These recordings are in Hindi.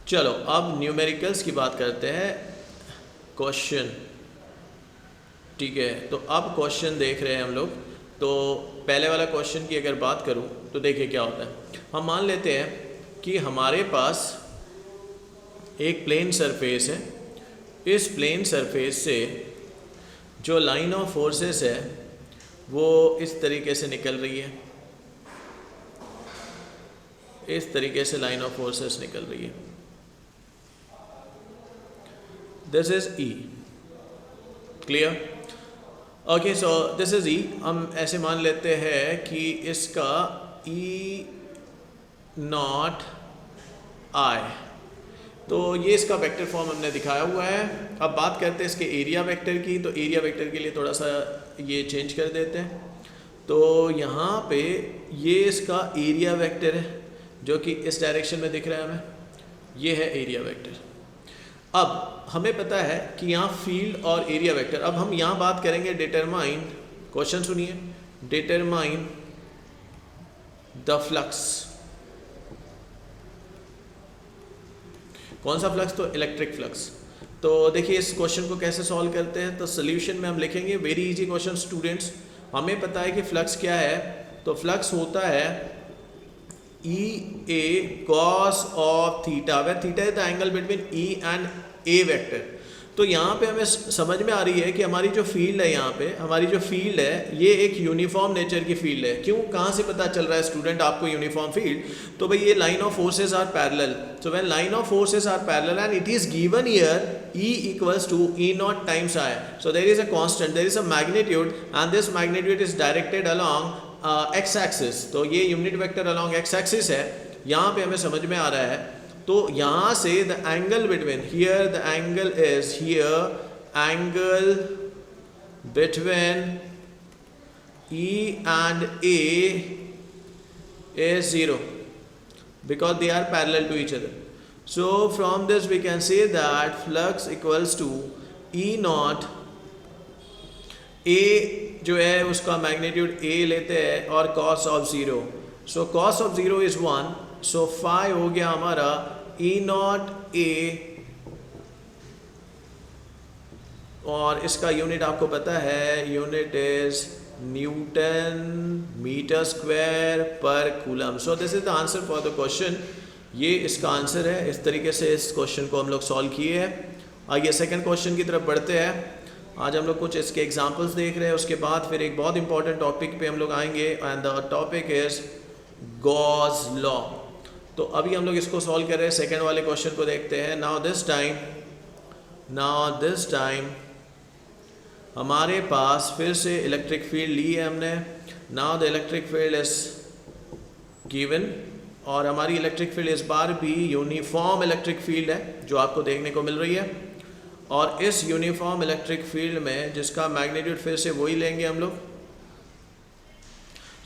चलो अब न्यूमेरिकल्स की बात करते हैं, क्वेश्चन। ठीक है, तो अब क्वेश्चन देख रहे हैं हम लोग। तो पहले वाला क्वेश्चन की अगर बात करूं तो देखिए क्या होता है। हम मान लेते हैं कि हमारे पास एक प्लेन सरफेस है। इस प्लेन सरफेस से जो लाइन ऑफ फोर्सेस है वो इस तरीके से निकल रही है, इस तरीके से लाइन ऑफ फोर्सेस निकल रही है। This is E, clear? Okay, so this is E। हम ऐसे मान लेते हैं कि इसका E नॉट I, तो ये इसका वेक्टर फॉर्म हमने दिखाया हुआ है। अब बात करते हैं इसके एरिया वेक्टर की। तो एरिया वेक्टर के लिए थोड़ा सा ये चेंज कर देते हैं। तो यहाँ पे ये इसका एरिया वेक्टर है जो कि इस डायरेक्शन में दिख रहा है हमें, ये है एरिया वेक्टर। अब हमें पता है कि यहाँ फील्ड और एरिया वेक्टर। अब हम यहाँ बात करेंगे डिटरमाइन, क्वेश्चन सुनिए, डिटरमाइन द फ्लक्स। कौन सा फ्लक्स? तो इलेक्ट्रिक फ्लक्स। तो देखिए इस क्वेश्चन को कैसे सॉल्व करते हैं। तो सोल्यूशन में हम लिखेंगे, वेरी इजी क्वेश्चन स्टूडेंट्स। हमें पता है कि फ्लक्स क्या है। तो फ्लक्स होता है E A cos of theta, where theta is the angle between E and A vector. तो यहाँ पे हमें समझ में आ रही है कि हमारी जो फील्ड है, यहाँ पे हमारी जो फील्ड है ये एक यूनिफॉर्म नेचर की फील्ड है। क्यों, कहाँ से पता चल रहा है स्टूडेंट आपको यूनिफॉर्म फील्ड? तो भाई ये line of forces are parallel. So when line of forces are parallel and it is given here E equals to E naught times I. So there is a constant, there is a magnitude and this magnitude is directed along x axis। तो ये unit vector along x axis है। यहाँ पे हमें समझ में आ रहा है। तो यहाँ से the angle between, here the angle is, here angle between E and A is 0 because they are parallel to each other. So from this we can say that flux equals to E naught, A जो है उसका मैग्नीट्यूड A लेते हैं और cos of 0। So cos of 0 is 1, so phi हो गया हमारा E naught A, और इसका यूनिट आपको पता है, unit is newton metre square पर coulomb. So this is the answer for the question. ये इसका आंसर है। इस तरीके से इस क्वेश्चन को हम लोग सॉल्व किए हैं। आइए सेकंड क्वेश्चन की तरफ बढ़ते हैं। आज हम लोग कुछ इसके एग्जांपल्स देख रहे हैं, उसके बाद फिर एक बहुत इंपॉर्टेंट टॉपिक पे हम लोग आएंगे and the topic is Gauss law. तो अभी हम लोग इसको सॉल्व कर रहे हैं। सेकेंड वाले क्वेश्चन को देखते हैं। नाउ दिस टाइम हमारे पास फिर से इलेक्ट्रिक फील्ड ली है हमने। Now the electric field is given, और हमारी इलेक्ट्रिक फील्ड इस बार भी यूनिफॉर्म इलेक्ट्रिक फील्ड है जो आपको देखने को मिल रही है। और इस यूनिफॉर्म इलेक्ट्रिक फील्ड में जिसका मैग्नीट्यूड फिर से वही लेंगे हम लोग।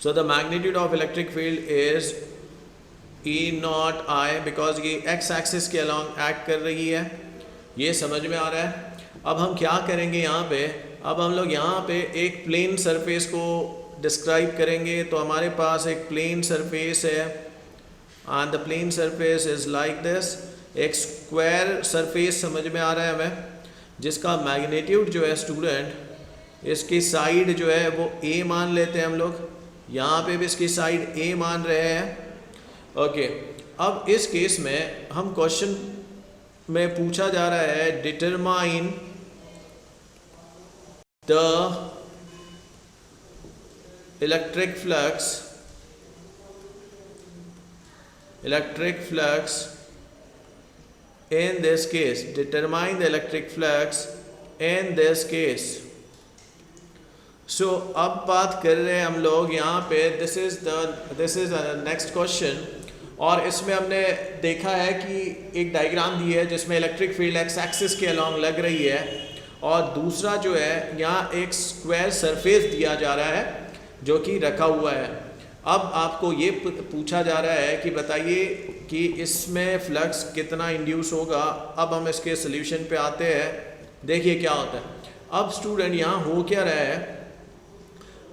So the magnitude of electric field is E naught I, because ये x एक्सिस के अलॉन्ग एक्ट कर रही है। ये समझ में आ रहा है। अब हम क्या करेंगे यहाँ पे, अब हम लोग यहाँ पे एक प्लेन सरफेस को डिस्क्राइब करेंगे। तो हमारे पास एक प्लेन सरफेस है and the plane surface is like this. एक स्क्वायर सरफेस समझ में आ रहा है हमें, जिसका मैग्नीट्यूड जो है स्टूडेंट, इसकी साइड जो है वो A मान लेते हैं हम लोग। यहाँ पे भी इसकी साइड A मान रहे हैं। ओके, अब इस केस में हम क्वेश्चन में पूछा जा रहा है determine the electric flux in this case, determine the electric flux in this case। so अब बात कर रहे हैं हम लोग यहाँ पे, this is the next question। और इसमें हमने देखा है कि एक डायग्राम दी है जिसमें इलेक्ट्रिक फील्ड एक्स एक्सिस के अलॉन्ग लग रही है, और दूसरा जो है यहाँ एक स्क्वायर सरफेस दिया जा रहा है जो कि रखा हुआ है। अब आपको ये पूछा जा रहा है कि बताइए कि इसमें फ्लक्स कितना इंड्यूस होगा। अब हम इसके सोल्यूशन पे आते हैं। देखिए क्या होता है। अब स्टूडेंट यहाँ हो क्या रहा है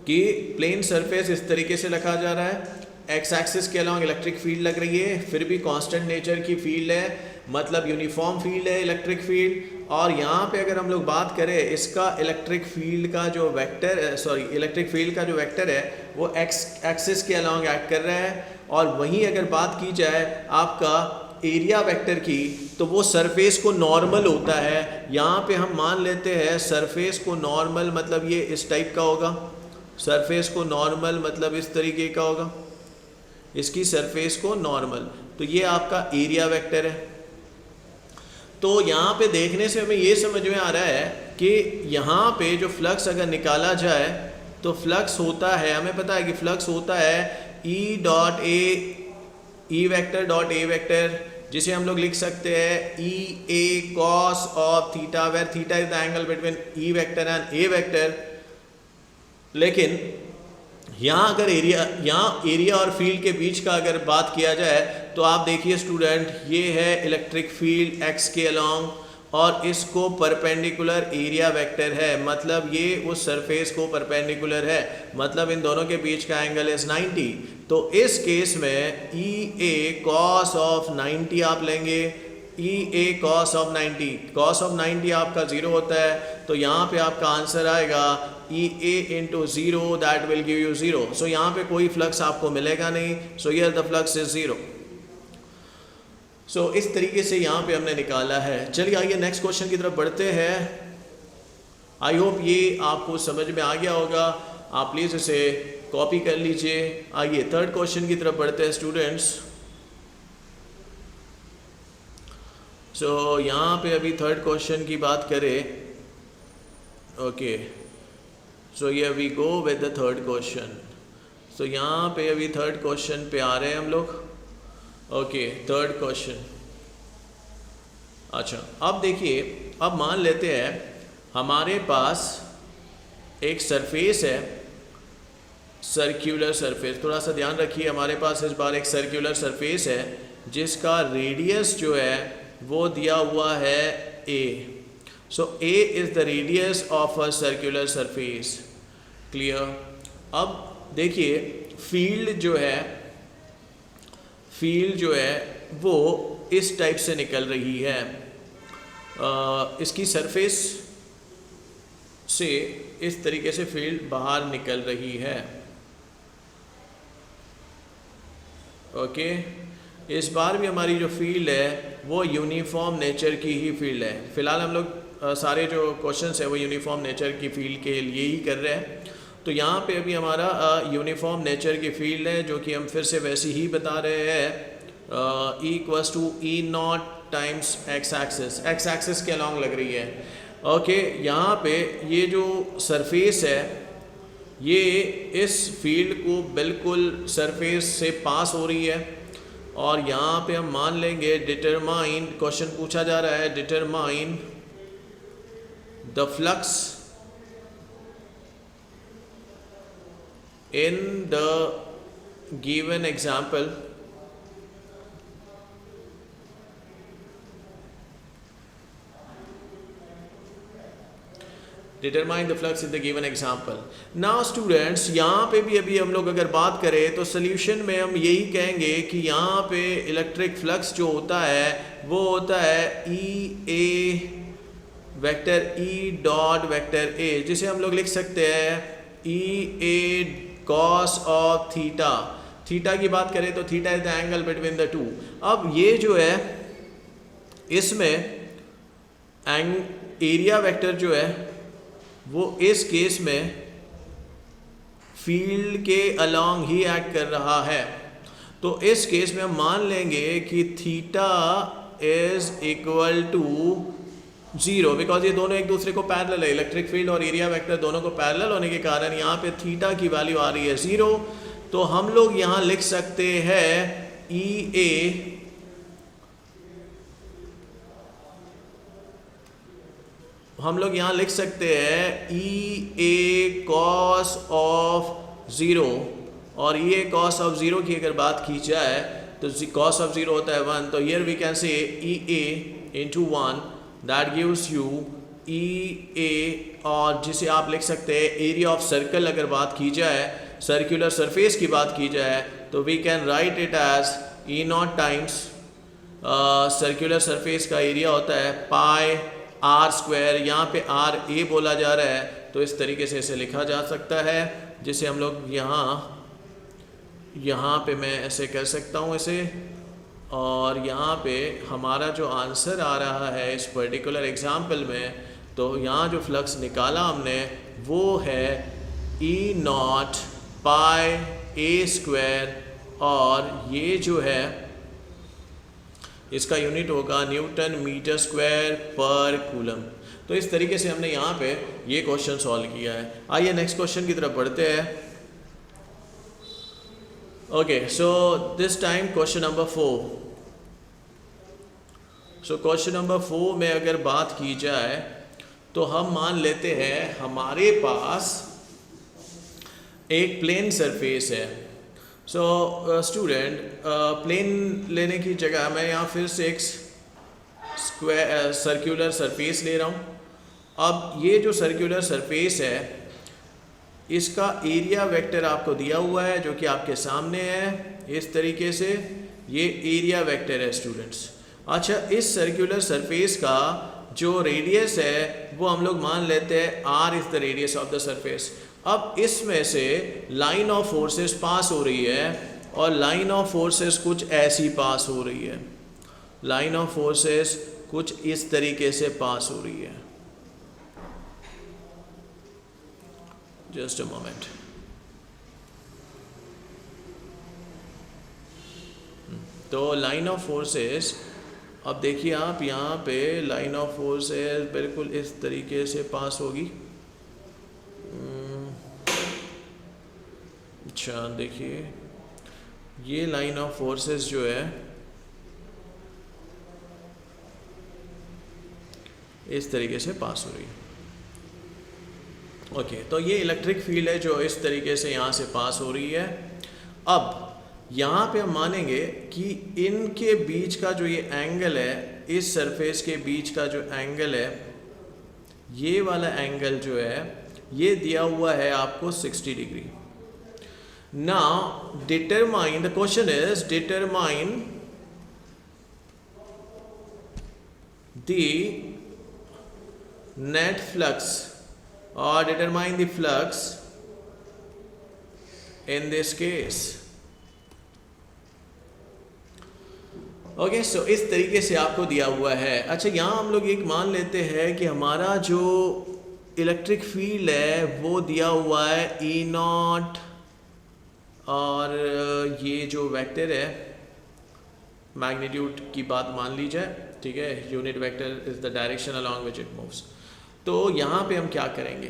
कि प्लेन सरफेस इस तरीके से रखा जा रहा है एक्स एक्सिस के अलॉन्ग इलेक्ट्रिक फील्ड लग रही है, फिर भी कांस्टेंट नेचर की फील्ड है, मतलब यूनिफॉर्म फील्ड है इलेक्ट्रिक फील्ड। और यहाँ पे अगर हम लोग बात करें इसका इलेक्ट्रिक फील्ड का जो वेक्टर इलेक्ट्रिक फील्ड का जो वेक्टर है वो एक्स एक्सिस के अलॉन्ग एक्ट कर रहा है। और वहीं अगर बात की जाए आपका एरिया वेक्टर की, तो वो सरफेस को नॉर्मल होता है। यहाँ पे हम मान लेते हैं सरफेस को नॉर्मल मतलब ये इस टाइप का होगा, सरफेस को नॉर्मल मतलब इस तरीके का होगा, इसकी सरफेस को नॉर्मल, तो ये आपका एरिया वेक्टर है। तो यहाँ पे देखने से हमें ये समझ में आ रहा है कि यहाँ पे जो फ्लक्स अगर निकाला जाए तो फ्लक्स होता है, हमें पता है कि फ्लक्स होता है E dot A vector dot A vector, जिसे हम लोग लिख सकते हैं E A cos of theta, where theta is the angle between E vector and A vector. लेकिन यहाँ अगर एरिया और फील्ड के बीच का अगर बात किया जाए तो आप देखिए स्टूडेंट, ये है इलेक्ट्रिक फील्ड एक्स के अलॉन्ग और इसको परपेंडिकुलर एरिया वेक्टर है, मतलब ये उस सरफेस को परपेंडिकुलर है, मतलब इन दोनों के बीच का एंगल इज 90। तो इस केस में ई ए कॉस ऑफ 90 आप लेंगे, ई A cos of 90, cos of 90 आपका 0 होता है, तो यहाँ पे आपका आंसर आएगा E A into 0, that will give you 0। So यहाँ पे कोई फ्लक्स आपको मिलेगा नहीं, so here the flux is 0। So इस तरीके से यहाँ पे हमने निकाला है। चलिए आइए नेक्स्ट क्वेश्चन की तरफ बढ़ते हैं। आई होप ये आपको समझ में आ गया होगा, आप प्लीज़ इसे कॉपी कर लीजिए। आइए थर्ड क्वेश्चन की तरफ बढ़ते हैं स्टूडेंट्स। सो यहाँ पे अभी थर्ड क्वेश्चन की बात करें, ओके, सो ये we go with the third question. So यहाँ पे अभी थर्ड क्वेश्चन पे आ रहे हैं हम लोग। Okay, third question. अच्छा, अब देखिए, अब मान लेते हैं हमारे पास एक सरफेस है, सर्कुलर सरफेस। थोड़ा सा ध्यान रखिए, हमारे पास इस बार एक सर्कुलर सरफेस है जिसका रेडियस जो है वो दिया हुआ है a। So a is the radius of a circular surface. Clear. अब देखिए फील्ड जो है वो इस टाइप से निकल रही है, इसकी सरफेस से इस तरीके से फील्ड बाहर निकल रही है। ओके, इस बार भी हमारी जो फील्ड है वो यूनिफॉर्म नेचर की ही फील्ड है। फ़िलहाल हम लोग सारे जो क्वेश्चंस है वो यूनिफॉर्म नेचर की फील्ड के लिए ही कर रहे हैं। तो यहाँ पे अभी हमारा यूनिफॉर्म नेचर की फील्ड है, जो कि हम फिर से वैसी ही बता रहे हैं, equals to E naught times x axis के अलॉन्ग लग रही है। ओके, यहाँ पे ये जो सरफेस है ये इस फील्ड को बिल्कुल सरफेस से पास हो रही है, और यहाँ पे हम मान लेंगे डिटरमाइन, क्वेश्चन पूछा जा रहा है determine the flux in the given example determine the flux in the given example। now students, यहाँ पे भी अभी हम लोग अगर बात करें तो सोल्यूशन में हम यही कहेंगे कि यहाँ पे इलेक्ट्रिक फ्लक्स जो होता है वो होता है E A vector E dot vector A, जिसे हम लोग लिख सकते हैं E A cos of theta. Theta की बात करें तो theta is the angle between the two. अब ये जो है इसमें एरिया वेक्टर जो है वो इस केस में फील्ड के अलॉन्ग ही एक्ट कर रहा है। तो इस केस में हम मान लेंगे कि theta is equal to 0, because ये दोनों एक दूसरे को पैरेलल है, इलेक्ट्रिक फील्ड और एरिया वेक्टर दोनों को पैरेलल होने के कारण यहाँ पे थीटा की वैल्यू आ रही है 0। तो हम लोग यहाँ लिख सकते हैं ई ए कॉस ऑफ 0, और ई ए कॉस ऑफ 0 की अगर बात की जाए तो कॉस ऑफ 0 होता है 1, तो here we can say E A into 1, that gives you E A, और जिसे आप लिख सकते हैं एरिया ऑफ सर्कल। अगर बात की जाए सर्कुलर सरफेस की बात की जाए तो we can write it as E naught times circular surface का एरिया होता है पाई आर स्क्वायर, यहाँ पे आर ए बोला जा रहा है, तो इस तरीके से इसे लिखा जा सकता है, जिसे हम लोग यहाँ पे मैं ऐसे कर सकता हूँ इसे, और यहाँ पे हमारा जो आंसर आ रहा है इस पर्टिकुलर एग्जाम्पल में, तो यहाँ जो फ्लक्स निकाला हमने वो है ई नॉट पाई ए स्क्वायर, और ये जो है इसका यूनिट होगा न्यूटन मीटर स्क्वायर पर कूलम। तो इस तरीके से हमने यहाँ पे ये क्वेश्चन सॉल्व किया है। आइए नेक्स्ट क्वेश्चन की तरफ बढ़ते हैं। Okay, so this time question number 4। So question number 4 में अगर बात की जाए तो हम मान लेते हैं हमारे पास एक प्लेन सरफेस है। सो स्टूडेंट, प्लेन लेने की जगह मैं यहाँ फिर से एक स्क्वायर सर्कुलर सरफेस ले रहा हूँ। अब ये जो सर्कुलर सरफेस है इसका एरिया वेक्टर आपको दिया हुआ है जो कि आपके सामने है इस तरीके से, ये एरिया वेक्टर है स्टूडेंट्स। अच्छा, इस सर्कुलर सरफेस का जो रेडियस है वो हम लोग मान लेते हैं r is the radius of the surface. अब इसमें से लाइन ऑफ फोर्सेस पास हो रही है और लाइन ऑफ फोर्सेस कुछ ऐसी पास हो रही है, लाइन ऑफ फोर्सेस कुछ इस तरीके से पास हो रही है। Just a moment. तो लाइन ऑफ फोर्सेस, अब देखिए आप यहाँ पे लाइन ऑफ फोर्सेस बिल्कुल इस तरीके से पास होगी। अच्छा देखिए, ये लाइन ऑफ फोर्सेस जो है इस तरीके से पास हो रही है। ओके, तो ये इलेक्ट्रिक फील्ड है जो इस तरीके से यहाँ से पास हो रही है। अब यहाँ पे हम मानेंगे कि इनके बीच का जो ये एंगल है, इस सरफेस के बीच का जो एंगल है, ये वाला एंगल जो है ये दिया हुआ है आपको 60 degree. Now determine, the question is determine the net flux or determine the flux in this case. Okay, so इस तरीके से आपको दिया हुआ है। अच्छा, यहाँ हम लोग एक मान लेते हैं कि हमारा जो इलेक्ट्रिक फील्ड है वो दिया हुआ है ई नॉट, और ये जो वेक्टर है मैग्नीट्यूड की बात मान ली जाए, ठीक है, unit vector is the direction along which it moves. तो यहाँ पे हम क्या करेंगे,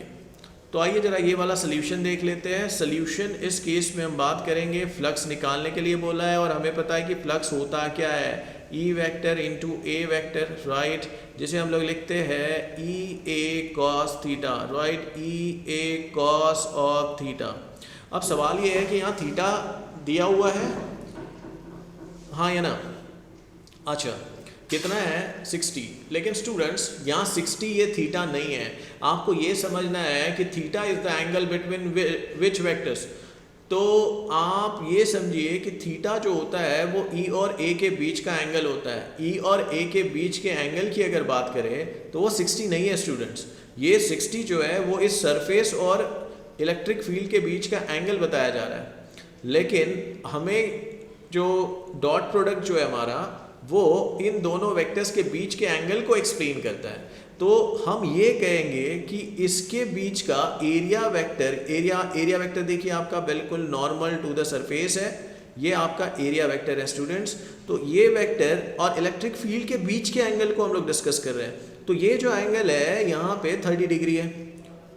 तो आइए जरा ये वाला सोल्यूशन देख लेते हैं। सोल्यूशन इस केस में हम बात करेंगे, फ्लक्स निकालने के लिए बोला है और हमें पता है कि फ्लक्स होता क्या है, E vector into A vector, right, जिसे हम लोग लिखते हैं E A cos theta, right, E A cos of theta. अब सवाल ये है कि यहाँ थीटा दिया हुआ है, हाँ या ना? अच्छा, कितना है 60, लेकिन स्टूडेंट्स यहाँ 60 ये थीटा नहीं है। आपको ये समझना है कि theta is the angle between which vectors. तो आप ये समझिए कि थीटा जो होता है वो ई और ए के बीच का एंगल होता है। ई और ए के बीच के एंगल की अगर बात करें तो वो 60 नहीं है स्टूडेंट्स, ये 60 जो है वो इस सरफेस और इलेक्ट्रिक फील्ड के बीच का एंगल बताया जा रहा है। लेकिन हमें जो डॉट प्रोडक्ट जो है हमारा वो इन दोनों वेक्टर्स के बीच के एंगल को एक्सप्लेन करता है। तो हम ये कहेंगे कि इसके बीच का एरिया वेक्टर, एरिया वेक्टर देखिए आपका बिल्कुल नॉर्मल टू द सरफेस है, ये आपका एरिया वेक्टर है स्टूडेंट्स। तो ये वेक्टर और इलेक्ट्रिक फील्ड के बीच के एंगल को हम लोग डिस्कस कर रहे हैं। तो ये जो एंगल है यहाँ पे 30 डिग्री है,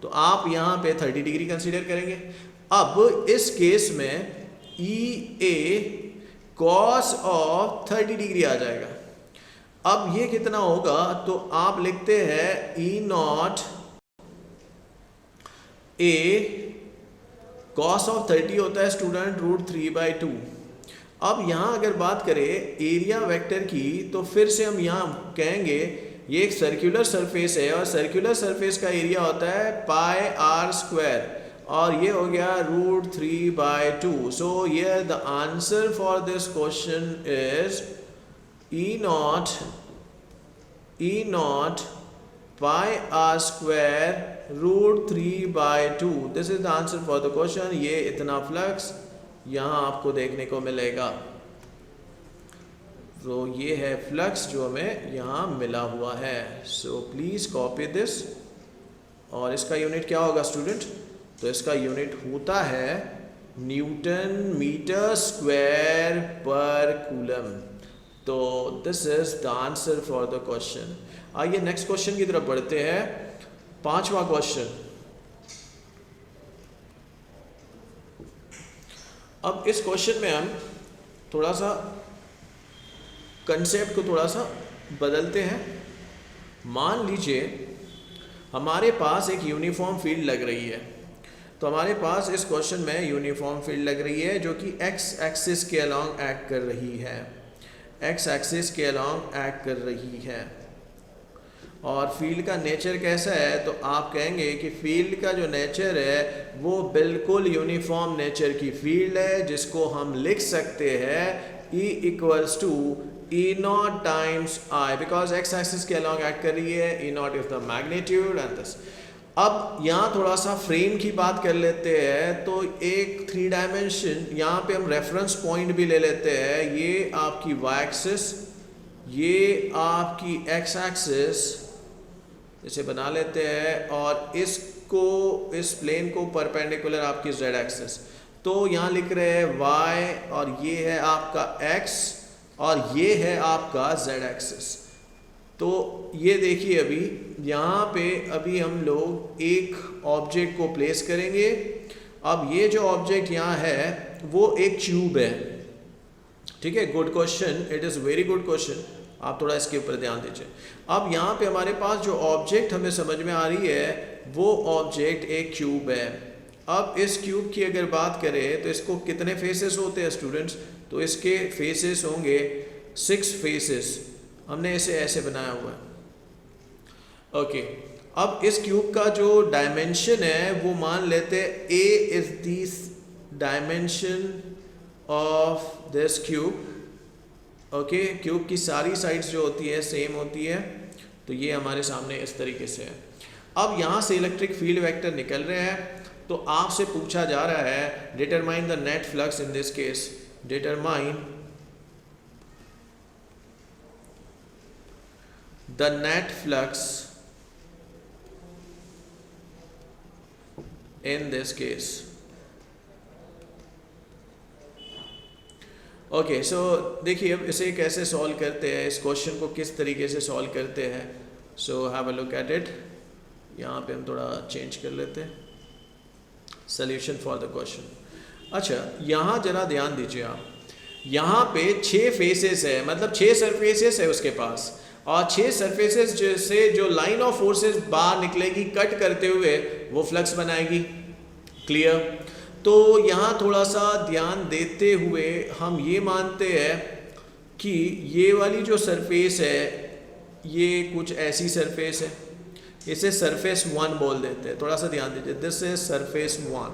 तो आप यहाँ पे 30 डिग्री कंसीडर करेंगे। अब इस केस में ई ए कॉस ऑफ 30 डिग्री आ जाएगा। अब ये कितना होगा, तो आप लिखते हैं ई नॉट ए कॉस ऑफ 30 होता है स्टूडेंट √3/2। अब यहाँ अगर बात करें एरिया वेक्टर की, तो फिर से हम यहाँ कहेंगे ये एक सर्कुलर सरफेस है और सर्कुलर सरफेस का एरिया होता है पाई आर स्क्वायर। और ये हो गया √3/2. सो ये the answer for this question is E0 pi r square √3/2. This is the answer for the question. ये इतना फ्लक्स यहाँ आपको देखने को मिलेगा. तो ये है फ्लक्स जो हमें यहाँ मिला हुआ है. So please copy this. और इसका यूनिट क्या होगा स्टूडेंट? तो इसका यूनिट होता है न्यूटन मीटर स्क्वायर पर कूलम. तो this is the answer for the question. आइए नेक्स्ट क्वेश्चन की तरफ बढ़ते हैं. 5वां क्वेश्चन. अब इस क्वेश्चन में हम थोड़ा सा कंसेप्ट को थोड़ा सा बदलते हैं. मान लीजिए हमारे पास एक यूनिफॉर्म फील्ड लग रही है. तो हमारे पास इस क्वेश्चन में यूनिफॉर्म फील्ड लग रही है जो कि एक्स एक्सिस के अलॉन्ग एक्ट कर रही है. एक्स एक्सिस के अलॉन्ग एक्ट कर रही है. और फील्ड का नेचर कैसा है? तो आप कहेंगे कि फील्ड का जो नेचर है वो बिल्कुल यूनिफॉर्म नेचर की फील्ड है, जिसको हम लिख सकते हैं E = E0 times I, because x axis के अलॉन्ग एक्ट कर रही है. E0 is the magnitude and this. अब यहाँ थोड़ा सा फ्रेम की बात कर लेते हैं. तो एक 3 डायमेंशन यहाँ पे हम रेफरेंस पॉइंट भी ले लेते हैं. ये आपकी वाई एक्सिस, ये आपकी एक्स एक्सिस, इसे बना लेते हैं. और इसको, इस प्लेन को परपेंडिकुलर आपकी जेड एक्सिस. तो यहाँ लिख रहे हैं वाई, और ये है आपका एक्स, और ये है आपका जेड एक्सिस. तो ये देखिए अभी यहाँ पे अभी हम लोग एक ऑब्जेक्ट को प्लेस करेंगे. अब ये जो ऑब्जेक्ट यहाँ है वो एक क्यूब है. ठीक है, good question, it is very good question. आप थोड़ा इसके ऊपर ध्यान दीजिए. अब यहाँ पे हमारे पास जो ऑब्जेक्ट हमें समझ में आ रही है वो ऑब्जेक्ट एक क्यूब है. अब इस क्यूब की अगर बात करें तो इसको कितने फेसेस होते हैं स्टूडेंट्स? तो इसके फेसेस होंगे 6 फेसेस. हमने इसे ऐसे बनाया हुआ है. ओके, अब इस क्यूब का जो डायमेंशन है वो मान लेते हैं A is the dimension of this cube. Okay, cube की सारी साइड्स जो होती है सेम होती है. तो ये हमारे सामने इस तरीके से है. अब यहाँ से इलेक्ट्रिक फील्ड वेक्टर निकल रहे हैं. तो आपसे पूछा जा रहा है determine the net flux in this case. Determine the net flux in this case. Okay, so देखिए अब इसे कैसे सॉल्व करते हैं, इस क्वेश्चन को किस तरीके से सॉल्व करते हैं. So have a look at it. यहाँ पे हम थोड़ा चेंज कर लेते हैं सॉल्यूशन फॉर द क्वेश्चन. अच्छा, यहाँ जरा ध्यान दीजिए आप. यहाँ पे 6 फेसेस है, मतलब 6 सरफेसेस है उसके पास. और 6 सरफेसेस से जो लाइन ऑफ फोर्सेस बाहर निकलेगी कट करते हुए वो फ्लक्स बनाएगी. क्लियर? तो यहाँ थोड़ा सा ध्यान देते हुए हम ये मानते हैं कि ये वाली जो सरफेस है ये कुछ ऐसी सरफेस है. इसे सरफेस 1 बोल देते हैं. थोड़ा सा ध्यान दीजिए, दिस इज सरफेस 1.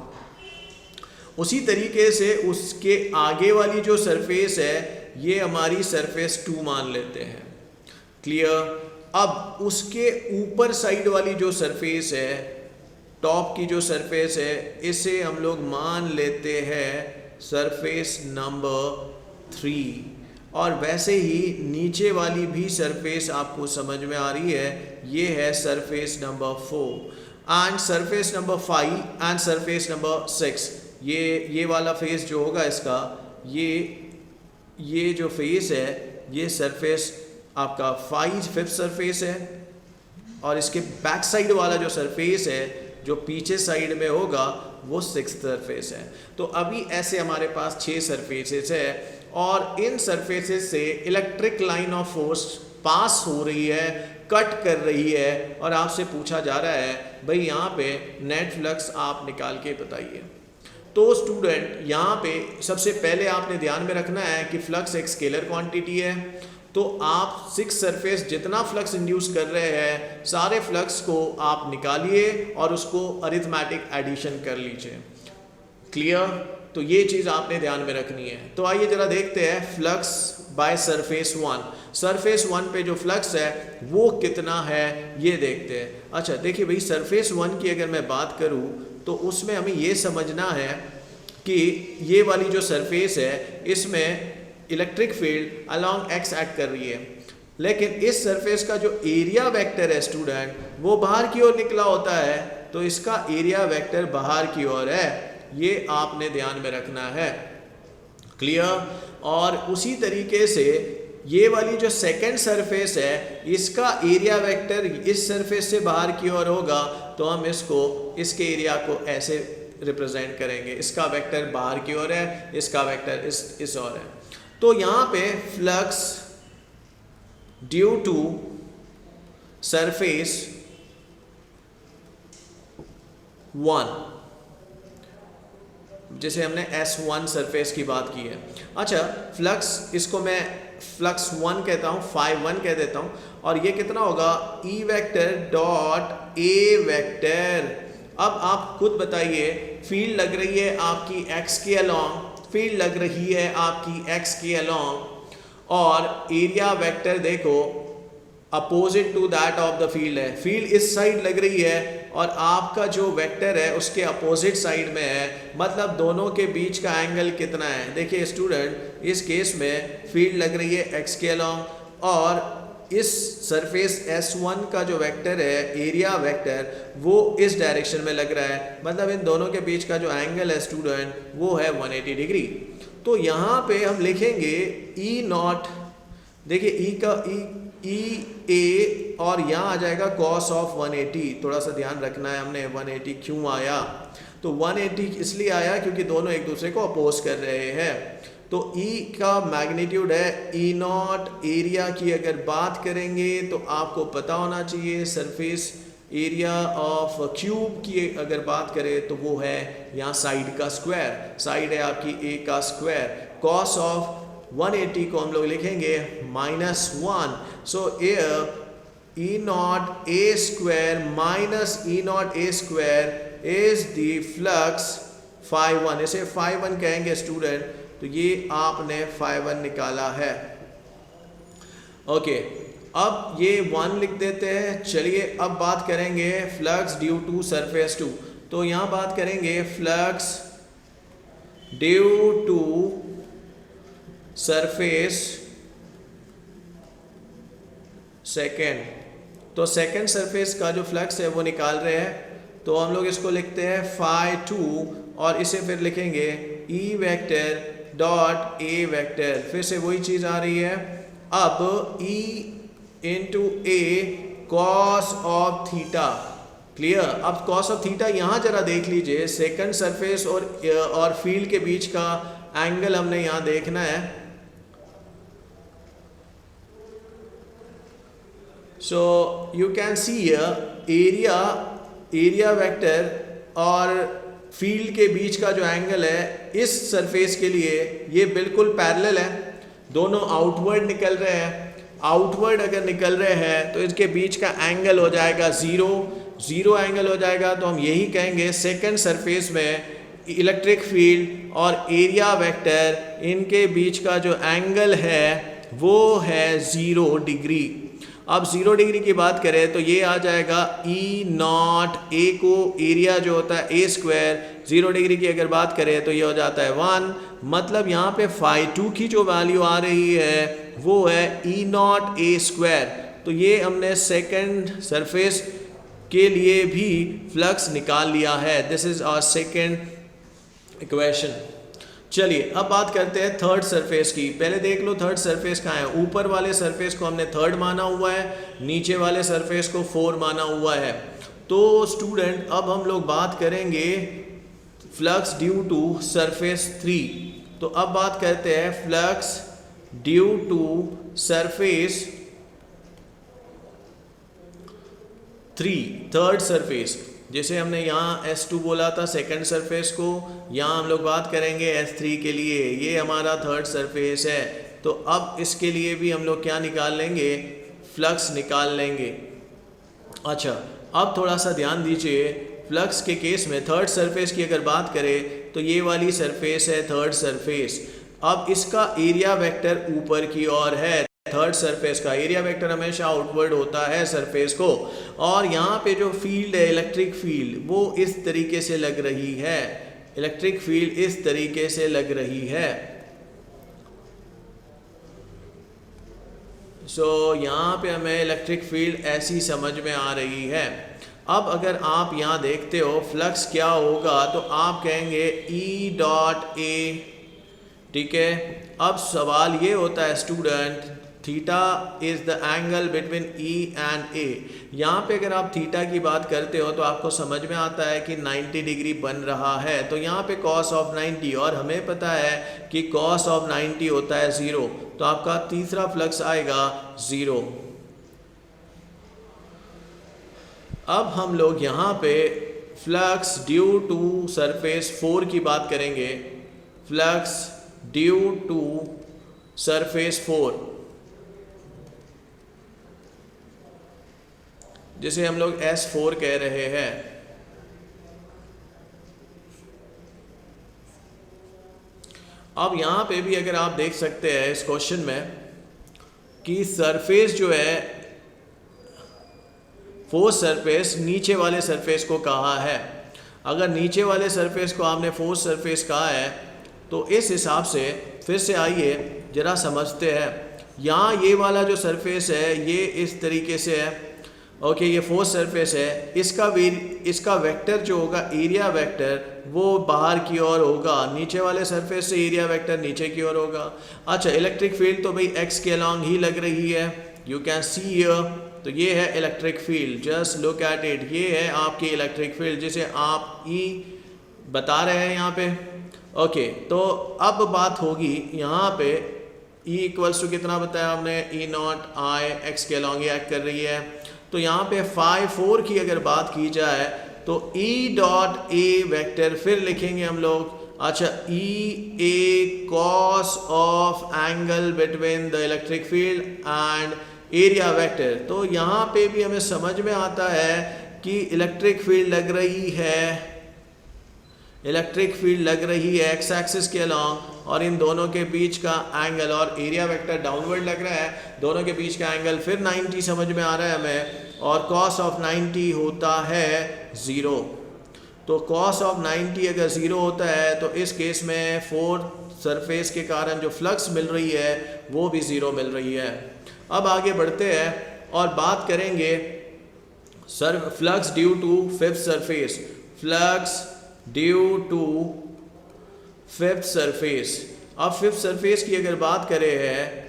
उसी तरीके से उसके आगे वाली जो सरफेस है ये हमारी सरफेस 2 मान लेते हैं. क्लियर? अब उसके ऊपर साइड वाली जो सरफेस है, टॉप की जो सरफेस है, इसे हम लोग मान लेते हैं सरफेस नंबर 3. और वैसे ही नीचे वाली भी सरफेस आपको समझ में आ रही है, ये है surface number 4. And surface number 5 and surface number 6, ये वाला फेस जो होगा इसका, ये जो फेस है ये सरफेस आपका 5th सरफेस है. और इसके बैक साइड वाला जो सरफेस है जो पीछे साइड में होगा वो 6th सरफेस है. तो अभी ऐसे हमारे पास 6 सरफेसेस है और इन सरफेसेस से electric line of force pass हो रही है, कट कर रही है. और आपसे पूछा जा रहा है भाई यहाँ पे नेट फ्लक्स आप निकाल के बताइए. तो स्टूडेंट यहाँ पे सबसे पहले आपने ध्यान में रखना है कि फ्लक्स एक स्केलर क्वांटिटी है तो आप 6 सरफेस जितना फ्लक्स इंड्यूस कर रहे हैं सारे फ्लक्स को आप निकालिए और उसको अरिथमेटिक एडिशन कर लीजिए। क्लियर? तो ये चीज़ आपने ध्यान में रखनी है। तो आइए जरा देखते हैं फ्लक्स बाय सरफेस 1। सरफेस 1 पे जो फ्लक्स है वो कितना है ये देखते हैं। अच्छा देखिए भाई, सरफेस 1 की अगर मैं बात करूँ तो उसमें हमें ये समझना है कि ये वाली जो सरफेस है इसमें electric field along x act कर रही है, लेकिन इस सरफेस का जो एरिया वेक्टर है स्टूडेंट वो बाहर की ओर निकला होता है, तो इसका एरिया वेक्टर बाहर की ओर है, ये आपने ध्यान में रखना है। क्लियर? और उसी तरीके से ये वाली जो सेकंड सरफेस है इसका एरिया वेक्टर इस सरफेस से बाहर की ओर होगा, तो हम इसके एरिया को ऐसे रिप्रेजेंट करेंगे, इसका वेक्टर बाहर की ओर है, इसका वेक्टर इस ओर है। तो यहाँ पे फ्लक्स ड्यू टू सरफेस 1, जैसे हमने S1 सरफेस की बात की है। अच्छा, फ्लक्स इसको मैं फ्लक्स 1 कहता हूँ, φ1 कह देता हूँ, और ये कितना होगा E vector dot A vector. अब आप खुद बताइए, फील्ड लग रही है आपकी x के अलोंग, फील्ड लग रही है आपकी x के अलोंग, और एरिया वेक्टर देखो opposite to that of the field है। फील्ड इस साइड लग रही है और आपका जो वेक्टर है उसके अपोजिट साइड में है, मतलब दोनों के बीच का एंगल कितना है। देखिए स्टूडेंट, इस केस में फील्ड लग रही है x के अलोंग, और इस सरफेस S1 का जो वेक्टर है एरिया वेक्टर वो इस डायरेक्शन में लग रहा है, मतलब इन दोनों के बीच का जो एंगल है स्टूडेंट वो है 180 डिग्री। तो यहाँ पे हम लिखेंगे E नॉट, देखिए E का E A, और यहाँ आ जाएगा cos ऑफ 180। थोड़ा सा ध्यान रखना है, हमने 180 क्यों आया, तो 180 इसलिए आया क्योंकि दोनों एक दूसरे को अपोज कर रहे हैं। तो E का मैग्नीट्यूड है E नॉट। एरिया की अगर बात करेंगे तो आपको पता होना चाहिए सरफेस एरिया ऑफ क्यूब की अगर बात करें तो वो है यहाँ साइड का स्क्वायर, साइड है आपकी A का स्क्वायर। cos ऑफ 180 को हम लोग लिखेंगे -1। So E not A square minus E not A square is the flux φ1, इसे φ1 कहेंगे स्टूडेंट। तो ये आपने φ1 निकाला है। ओके, अब ये 1 लिख देते हैं। चलिए अब बात करेंगे फ्लक्स ड्यू टू सरफेस 2। तो यहाँ बात करेंगे flux due to surface second. तो सेकेंड सरफेस का जो फ्लक्स है वो निकाल रहे हैं, तो हम लोग इसको लिखते हैं φ2, और इसे फिर लिखेंगे E vector dot A vector. फिर से वही चीज़ आ रही है, अब E into A cos of theta. Clear? अब कॉस ऑफ थीटा यहाँ जरा देख लीजिए, सेकंड सरफेस और फील्ड के बीच का एंगल हमने यहाँ देखना है। So you can see area vector और फील्ड के बीच का जो एंगल है इस सरफेस के लिए ये बिल्कुल पैरेलल है, दोनों आउटवर्ड निकल रहे हैं। आउटवर्ड अगर निकल रहे हैं तो इसके बीच का एंगल हो जाएगा 0 एंगल हो जाएगा। तो हम यही कहेंगे सेकंड सरफेस में इलेक्ट्रिक फील्ड और एरिया वेक्टर इनके बीच का जो एंगल है वो है 0 डिग्री। अब 0 डिग्री की बात करें तो ये आ जाएगा E नॉट A को एरिया जो होता है A स्क्वायर, 0 डिग्री की अगर बात करें तो ये हो जाता है 1, मतलब यहाँ पे φ2 की जो वैल्यू आ रही है वो है E नॉट A स्क्वायर। तो ये हमने सेकंड सरफेस के लिए भी फ्लक्स निकाल लिया है। This is our second equation. चलिए अब बात करते हैं थर्ड सरफेस की। पहले देख लो थर्ड सरफेस कहाँ है। ऊपर वाले सरफेस को हमने थर्ड माना हुआ है, नीचे वाले सरफेस को 4 माना हुआ है। तो स्टूडेंट अब हम लोग बात करेंगे फ्लक्स ड्यू टू सरफेस 3। तो अब बात करते हैं flux due to surface 3, third surface. जैसे हमने यहाँ S2 बोला था सेकंड सरफेस को, यहाँ हम लोग बात करेंगे S3 के लिए। ये हमारा थर्ड सरफेस है। तो अब इसके लिए भी हम लोग क्या निकाल लेंगे, फ्लक्स निकाल लेंगे। अच्छा, अब थोड़ा सा ध्यान दीजिए, फ्लक्स के केस में थर्ड सरफेस की अगर बात करें तो ये वाली सरफेस है थर्ड सरफेस। अब इसका एरिया वेक्टर ऊपर की ओर है, थर्ड सरफेस का एरिया वेक्टर हमेशा आउटवर्ड होता है सरफेस को, और यहाँ पे जो फील्ड है इलेक्ट्रिक फील्ड वो इस तरीके से लग रही है, इलेक्ट्रिक फील्ड इस तरीके से लग रही है। यहाँ पे हमें इलेक्ट्रिक फील्ड ऐसी समझ में आ रही है। अब अगर आप यहाँ देखते हो फ्लक्स क्या होगा तो आप कहेंगे E डॉट A, ठीक है। अब सवाल ये होता है student, theta is the angle between E and A। यहाँ पे अगर आप थीटा की बात करते हो तो आपको समझ में आता है कि 90 डिग्री बन रहा है, तो यहाँ पे cos ऑफ 90, और हमें पता है कि cos ऑफ 90 होता है 0, तो आपका तीसरा फ्लक्स आएगा 0। अब हम लोग यहाँ पे फ्लक्स ड्यू टू सरफेस 4 की बात करेंगे, फ्लक्स ड्यू टू सरफेस 4, जिसे हम लोग S4 कह रहे हैं। अब यहाँ पे भी अगर आप देख सकते हैं इस क्वेश्चन में कि सरफेस जो है फोर्स सरफेस नीचे वाले सरफेस को कहा है। अगर नीचे वाले सरफेस को आपने फोर्स सरफेस कहा है तो इस हिसाब से फिर से आइए जरा समझते हैं। यहाँ ये वाला जो सरफेस है ये इस तरीके से है, ओके, ये फोर्स सरफेस है, इसका वेक्टर जो होगा एरिया वेक्टर वो बाहर की ओर होगा, नीचे वाले सरफेस से एरिया वेक्टर नीचे की ओर होगा। अच्छा, इलेक्ट्रिक फील्ड तो भाई एक्स के अलोंग ही लग रही है, यू कैन सी हियर, तो ये है electric field, just look at it, ये है आपकी इलेक्ट्रिक फील्ड जिसे आप E बता रहे हैं यहाँ पे। ओके, तो अब बात होगी यहाँ पे E इक्वल्स टू कितना बताया हमने, E नॉट I एक्स के अलोंग एक्ट कर रही है। तो यहाँ पे फाई 4 की अगर बात की जाए तो E डॉट A वेक्टर फिर लिखेंगे हम लोग। अच्छा, E A cos of angle between the electric field and area vector. तो यहाँ पे भी हमें समझ में आता है कि इलेक्ट्रिक फील्ड लग रही है, इलेक्ट्रिक फील्ड लग रही है एक्स एक्सिस के अलोंग, और इन दोनों के बीच का एंगल, और एरिया वेक्टर डाउनवर्ड लग रहा है, दोनों के बीच का एंगल फिर 90 समझ में आ रहा है हमें, और cos ऑफ 90 होता है 0। तो cos ऑफ 90 अगर 0 होता है तो इस केस में फोर्थ सरफेस के कारण जो फ्लक्स मिल रही है वो भी 0 मिल रही है। अब आगे बढ़ते हैं और बात करेंगे sir flux due to fifth surface, flux due to fifth surface. अब फिफ्थ सरफेस की अगर बात करें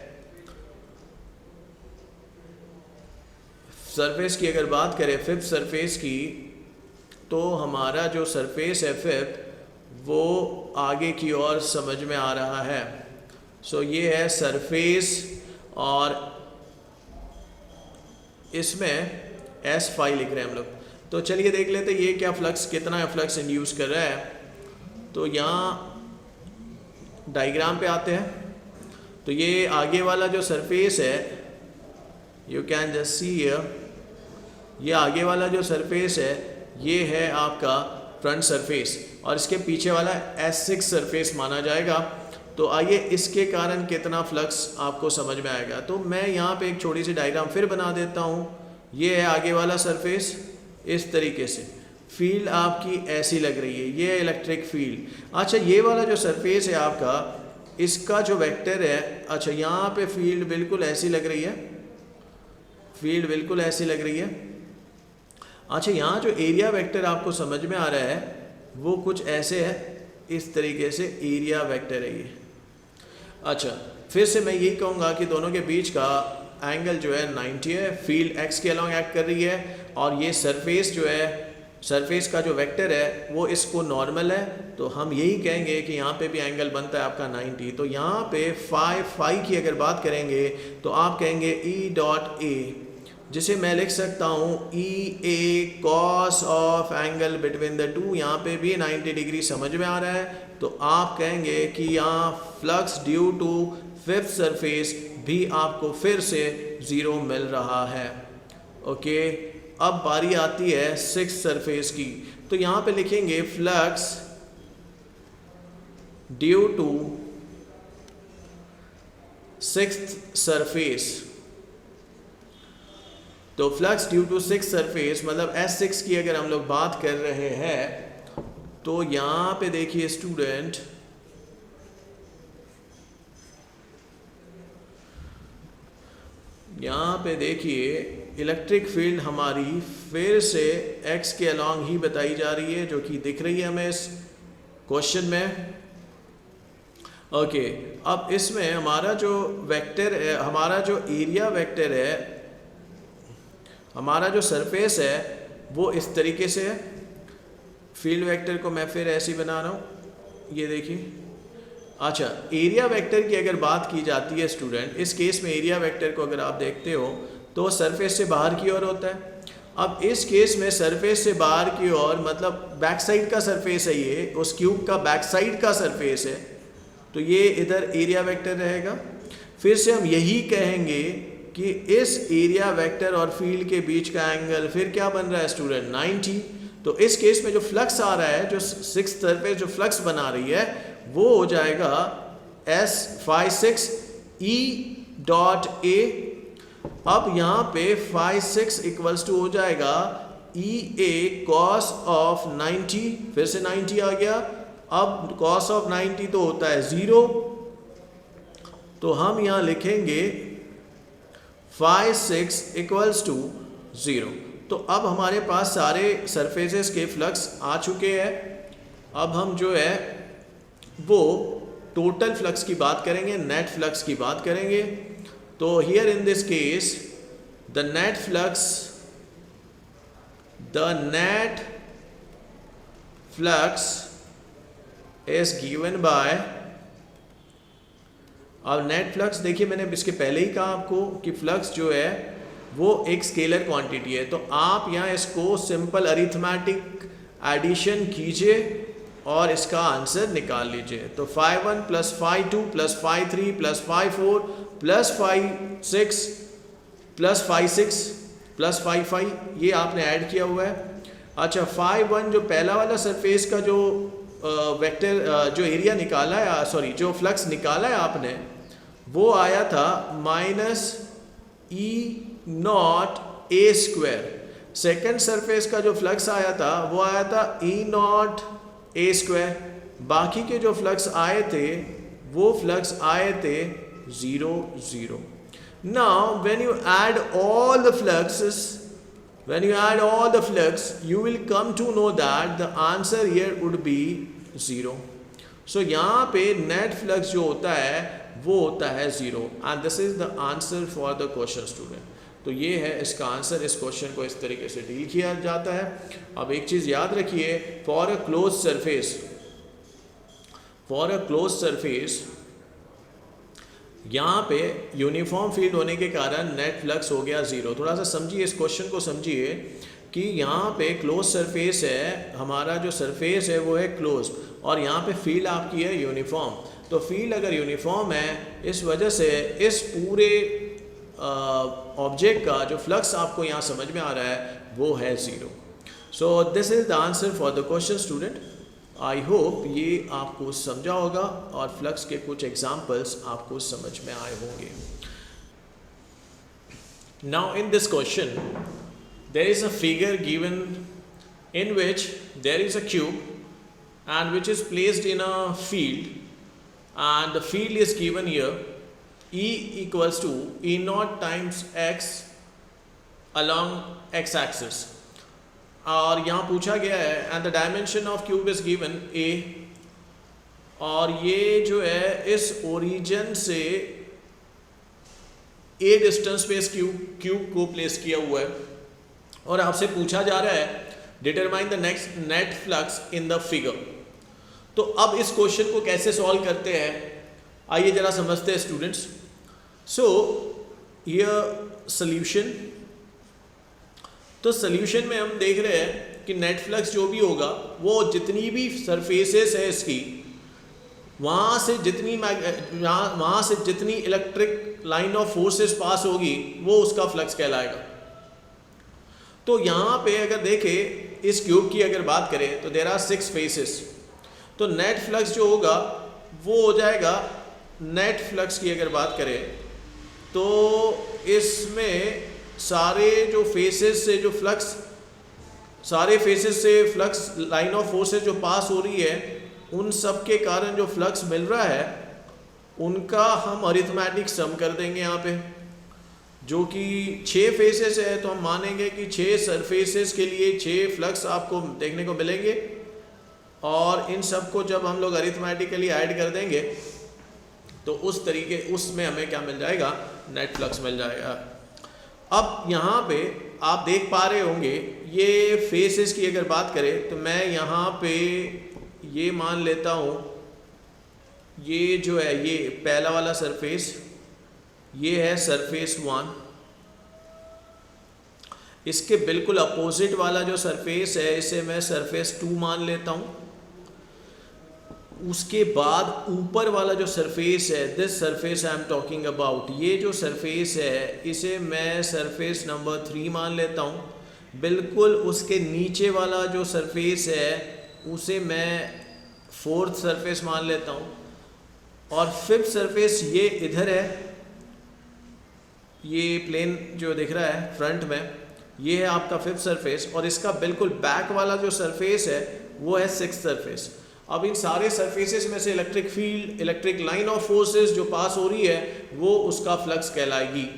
फिफ्थ सरफेस की, तो हमारा जो सरफेस है फिफ्थ वो आगे की ओर समझ में आ रहा है। ये है सरफेस, और इसमें S5 लिख रहे हैं हम लोग। तो चलिए देख लेते हैं ये क्या फ्लक्स, कितना फ्लक्स इंड्यूस कर रहा है। तो यहाँ डायग्राम पे आते हैं, तो ये आगे वाला जो सरफेस है, you can just see here, ये आगे वाला जो सरफेस है ये है आपका फ्रंट सरफेस, और इसके पीछे वाला S6 सरफेस माना जाएगा। तो आइए इसके कारण कितना फ्लक्स आपको समझ में आएगा। तो मैं यहाँ पे एक छोटी सी डायग्राम फिर बना देता हूँ। ये है आगे वाला सरफेस, इस तरीके से फील्ड आपकी ऐसी लग रही है, ये है इलेक्ट्रिक फील्ड। अच्छा, ये वाला जो सरफेस है आपका, इसका जो वेक्टर है, अच्छा यहाँ पे फील्ड बिल्कुल ऐसी लग रही है, फील्ड बिल्कुल ऐसी लग रही है। अच्छा, यहाँ जो एरिया वेक्टर आपको समझ में आ रहा है वो कुछ ऐसे है, इस तरीके से एरिया वेक्टर है ये। अच्छा, फिर से मैं यही कहूँगा कि दोनों के बीच का एंगल जो है 90 है, फील्ड एक्स के अलोंग एक्ट कर रही है, और ये सरफेस जो है, सरफेस का जो वेक्टर है वो इसको नॉर्मल है, तो हम यही कहेंगे कि यहाँ पे भी एंगल बनता है आपका 90। तो यहाँ पे फाई की अगर बात करेंगे तो आप कहेंगे E डॉट A, जिसे मैं लिख सकता हूँ E A cos of angle between the to, यहाँ पे भी 90 डिग्री समझ में आ रहा है। तो आप कहेंगे कि यहाँ flux due to fifth surface भी आपको फिर से 0 मिल रहा है। ओके, अब बारी आती है सिक्स्थ सरफेस की। तो यहाँ पे लिखेंगे flux due to sixth surface. तो flux due to six surface मतलब S6 की अगर हम लोग बात कर रहे हैं तो यहाँ पे देखिए स्टूडेंट, यहाँ पे देखिए इलेक्ट्रिक फील्ड हमारी फिर से x के अलॉन्ग ही बताई जा रही है, जो कि दिख रही है हमें इस क्वेश्चन में। ओके, अब इसमें हमारा जो वेक्टर है, हमारा जो एरिया वेक्टर है, हमारा जो सरफेस है वो इस तरीके से है। फील्ड वेक्टर को मैं फिर ऐसे ही बना रहा हूँ, ये देखिए। अच्छा, एरिया वेक्टर की अगर बात की जाती है स्टूडेंट, इस केस में एरिया वेक्टर को अगर आप देखते हो तो सरफेस से बाहर की ओर होता है। अब इस केस में सरफेस से बाहर की ओर मतलब बैक साइड का सरफेस है, ये उस क्यूब का बैक साइड का सरफेस है, तो ये इधर एरिया वेक्टर रहेगा। फिर से हम यही कहेंगे कि इस एरिया वेक्टर और फील्ड के बीच का एंगल फिर क्या बन रहा है स्टूडेंट, 90। तो इस केस में जो फ्लक्स आ रहा है, जो सिक्स्थ सरफेस जो फ्लक्स बना रही है वो हो जाएगा S/6 E.A। अब यहाँ पे phi6 इक्वल्स टू हो जाएगा EA cos ऑफ 90, फिर से 90 आ गया। अब cos ऑफ 90 तो होता है 0, तो हम यहाँ लिखेंगे phi6 इक्वल्स टू 0। तो अब हमारे पास सारे सरफेसेस के फ्लक्स आ चुके हैं। अब हम जो है वो टोटल फ्लक्स की बात करेंगे, नेट फ्लक्स की बात करेंगे। तो here in this case the net flux is given by, अब नेट फ्लक्स देखिए मैंने इसके पहले ही कहा आपको कि फ्लक्स जो है वो एक स्केलर क्वांटिटी है। तो आप यहाँ इसको सिंपल अरिथमेटिक एडिशन कीजिए और इसका आंसर निकाल लीजिए। तो phi1 plus phi2 plus phi3 plus phi4 plus phi6 plus phi6 plus phi5, ये आपने ऐड किया हुआ है। अच्छा, phi1 जो पहला वाला सरफेस का जो वेक्टर जो एरिया निकाला है, सॉरी जो फ्लक्स निकाला है आपने, वो आया था -E0A²। सेकेंड सरफेस का जो फ्लक्स आया था वो आया था E0A²। बाकी के जो फ्लक्स आए थे वो फ्लक्स आए थे 0 0। Now when you add all the fluxes, you will come to know that the answer here would be 0. So यहाँ पे नेट फ्लक्स जो होता है वो होता है 0 and this is the answer for the question student. तो ये है इसका आंसर। इस क्वेश्चन को इस तरीके से डील किया जाता है। अब एक चीज़ याद रखिए, फॉर अ क्लोज सरफेस यहाँ पे यूनिफॉर्म फील्ड होने के कारण नेट फ्लक्स हो गया 0। थोड़ा सा समझिए इस क्वेश्चन को, समझिए कि यहाँ पे क्लोज सरफेस है, हमारा जो सरफेस है वो है क्लोज, और यहाँ पे फील्ड आपकी है यूनिफॉर्म। तो फील्ड अगर यूनिफॉर्म है, इस वजह से इस पूरे ऑब्जेक्ट का जो फ्लक्स आपको यहाँ समझ में आ रहा है वो है 0। So this is the answer for the question student. I hope ये आपको समझा होगा और फ्लक्स के कुछ एग्जाम्पल्स आपको समझ में आए होंगे। Now in this question there is a figure given in which there is a cube and which is placed in a field, and the field is given here, E equals to E0 times x along x axis, और यहाँ पूछा गया है and the dimension of cube is given a, और ये जो है इस ओरिजिन से a डिस्टेंस पे इस क्यूब को प्लेस किया हुआ है, और आपसे पूछा जा रहा है determine the next net flux in the figure. तो अब इस क्वेश्चन को कैसे सॉल्व करते हैं, आइए जरा समझते हैं स्टूडेंट्स। सो ये सॉल्यूशन, तो सॉल्यूशन में हम देख रहे हैं कि नेट फ्लक्स जो भी होगा वो जितनी भी सरफेसेस है इसकी, वहाँ से जितनी इलेक्ट्रिक लाइन ऑफ फोर्सेस पास होगी वो उसका फ्लक्स कहलाएगा। तो यहाँ पे अगर देखें इस क्यूब की अगर बात करें तो देयर आर 6 फेसेस, तो नेट फ्लक्स जो होगा वो हो जाएगा, नेट फ्लक्स की अगर बात करें तो इसमें सारे जो फेसेस से जो फ्लक्स, सारे फेसेस से फ्लक्स लाइन ऑफ फोर्सेस जो पास हो रही है उन सब के कारण जो फ्लक्स मिल रहा है उनका हम अरिथमेटिक सम कर देंगे यहाँ पे, जो कि 6 फेसेस है तो हम मानेंगे कि 6 सरफेसेस के लिए 6 फ्लक्स आपको देखने को मिलेंगे, और इन सब को जब हम लोग अरिथमेटिकली ऐड कर देंगे तो उस तरीके उसमें हमें क्या मिल जाएगा, नेट फ्लक्स मिल जाएगा। अब यहाँ पे आप देख पा रहे होंगे ये फेसेस की अगर बात करें तो मैं यहाँ पे ये मान लेता हूँ, ये जो है ये पहला वाला सरफेस, ये है सरफेस 1, इसके बिल्कुल अपोजिट वाला जो सरफेस है इसे मैं सरफेस 2 मान लेता हूँ। उसके बाद ऊपर वाला जो सरफेस है, this surface I am talking about, ये जो सरफेस है इसे मैं सरफेस नंबर 3 मान लेता हूँ। बिल्कुल उसके नीचे वाला जो सरफेस है उसे मैं 4th सरफेस मान लेता हूँ, और 5th सरफेस ये इधर है, ये प्लेन जो दिख रहा है फ्रंट में ये है आपका 5th सरफेस, और इसका बिल्कुल बैक वाला जो सरफेस है वो है 6th सरफेस। अब इन सारे सरफेसेस में से electric field, electric line of forces जो पास हो रही है वो उसका फ्लक्स कहलाएगी,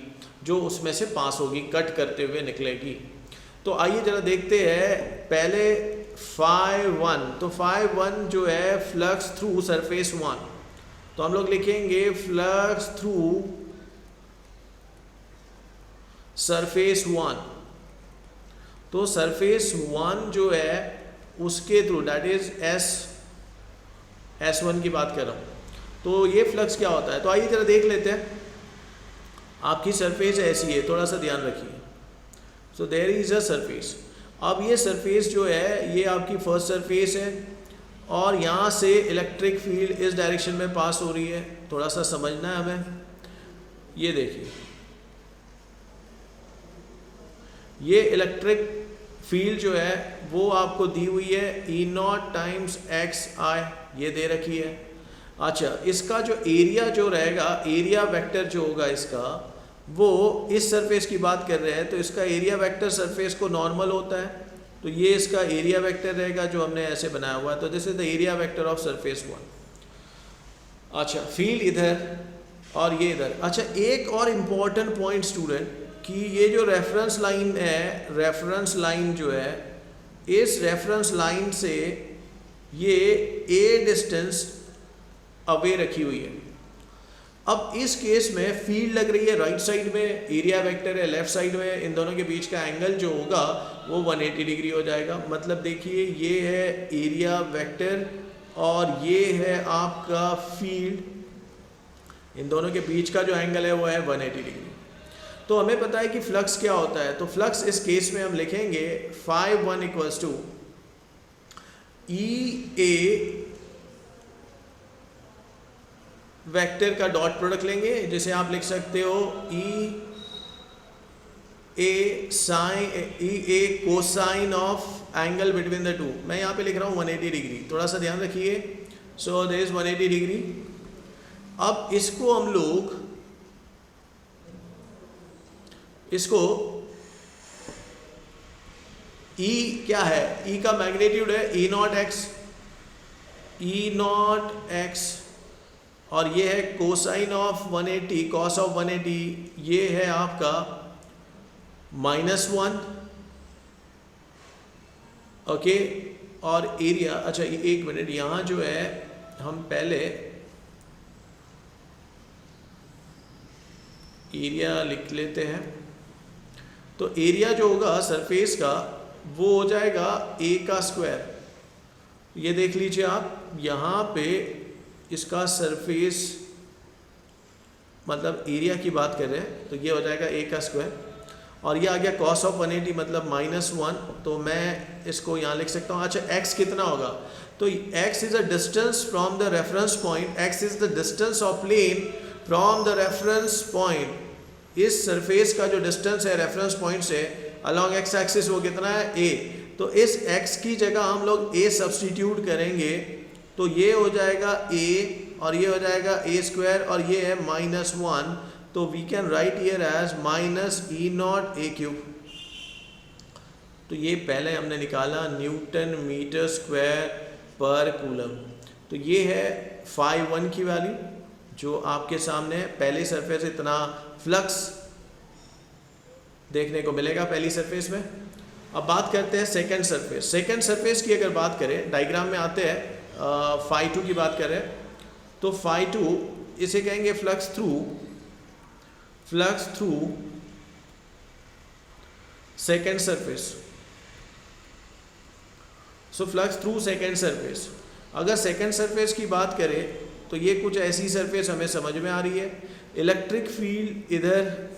जो उसमें से पास होगी, कट करते हुए निकलेगी। तो आइए जरा देखते हैं पहले phi1, तो phi1 जो है फ्लक्स थ्रू सरफेस 1, तो हम लोग लिखेंगे फ्लक्स थ्रू सरफेस 1। तो सरफेस 1 जो है उसके थ्रू, दैट इज S1 की बात कर रहा हूँ, तो ये फ्लक्स क्या होता है। तो आइए जरा देख लेते हैं। आपकी सरफेस ऐसी है, थोड़ा सा ध्यान रखिए। So there is a surface, अब ये सरफेस जो है ये आपकी फर्स्ट सरफेस है, और यहाँ से इलेक्ट्रिक फील्ड इस डायरेक्शन में पास हो रही है, थोड़ा सा समझना है हमें। ये देखिए ये इलेक्ट्रिक फील्ड जो है वो आपको दी हुई है E0 टाइम्स XI, ये दे रखी है। अच्छा, इसका जो एरिया जो रहेगा, एरिया वेक्टर जो होगा इसका, वो इस सरफेस की बात कर रहे हैं तो इसका एरिया वेक्टर सरफेस को नॉर्मल होता है, तो ये इसका एरिया वेक्टर रहेगा जो हमने ऐसे बनाया हुआ है। तो this is the area vector of surface 1। अच्छा, फील्ड इधर और ये इधर। अच्छा, एक और इम्पॉर्टेंट पॉइंट स्टूडेंट कि ये जो रेफरेंस लाइन है, रेफरेंस लाइन जो है, इस रेफरेंस लाइन से ये a डिस्टेंस अवे रखी हुई है। अब इस केस में फील्ड लग रही है राइट साइड में, एरिया वेक्टर है लेफ्ट साइड में, इन दोनों के बीच का एंगल जो होगा वो 180 डिग्री हो जाएगा। मतलब देखिए ये है एरिया वेक्टर और ये है आपका फील्ड, इन दोनों के बीच का जो एंगल है वो है 180 डिग्री। तो हमें पता है कि फ्लक्स क्या होता है, तो फ्लक्स इस केस में हम लिखेंगे phi1 equals to EA vector का डॉट प्रोडक्ट लेंगे, जिसे आप लिख सकते हो EA cosine of angle between the two. मैं यहाँ पे लिख रहा हूँ 180 डिग्री, थोड़ा सा ध्यान रखिए। So there is 180 degree. अब इसको हम लोग इसको E क्या है, E का मैग्नीट्यूड है E0x, और ये है कोसाइन ऑफ 180, कॉस ऑफ 180, ये है आपका -1, ओके। और एरिया, अच्छा एक मिनट, यहाँ जो है हम पहले एरिया लिख लेते हैं। तो एरिया जो होगा सरफेस का वो हो जाएगा A का स्क्वायर। ये देख लीजिए आप, यहाँ पे इसका सरफेस मतलब एरिया की बात कर रहे हैं तो ये हो जाएगा A का स्क्वायर, और ये आ गया cos ऑफ 180 मतलब -1, तो मैं इसको यहाँ लिख सकता हूँ। अच्छा x कितना होगा, तो x is a distance from the reference point, x is the distance of plane from the reference point. इस सरफेस का जो डिस्टेंस है रेफरेंस पॉइंट से अलॉन्ग x एक्सिस वो कितना है a, तो इस x की जगह हम लोग a सब्सटीट्यूट करेंगे, तो ये हो जाएगा a और ये हो जाएगा a स्क्वायर और ये है -1, तो we can write here as -E0 a³। तो ये पहले हमने निकाला न्यूटन मीटर स्क्वायर पर कूलम। तो ये है φ1 की वैल्यू जो आपके सामने पहले सरफेस इतना फ्लक्स देखने को मिलेगा पहली सरफेस में। अब बात करते हैं सेकंड सरफेस। सेकंड सरफेस की अगर बात करें, डायग्राम में आते हैं, φ2 की बात करें तो φ2 इसे कहेंगे flux through second surface. So flux through second surface. अगर सेकंड सरफेस की बात करें तो ये कुछ ऐसी सरफेस हमें समझ में आ रही है। इलेक्ट्रिक फील्ड इधर,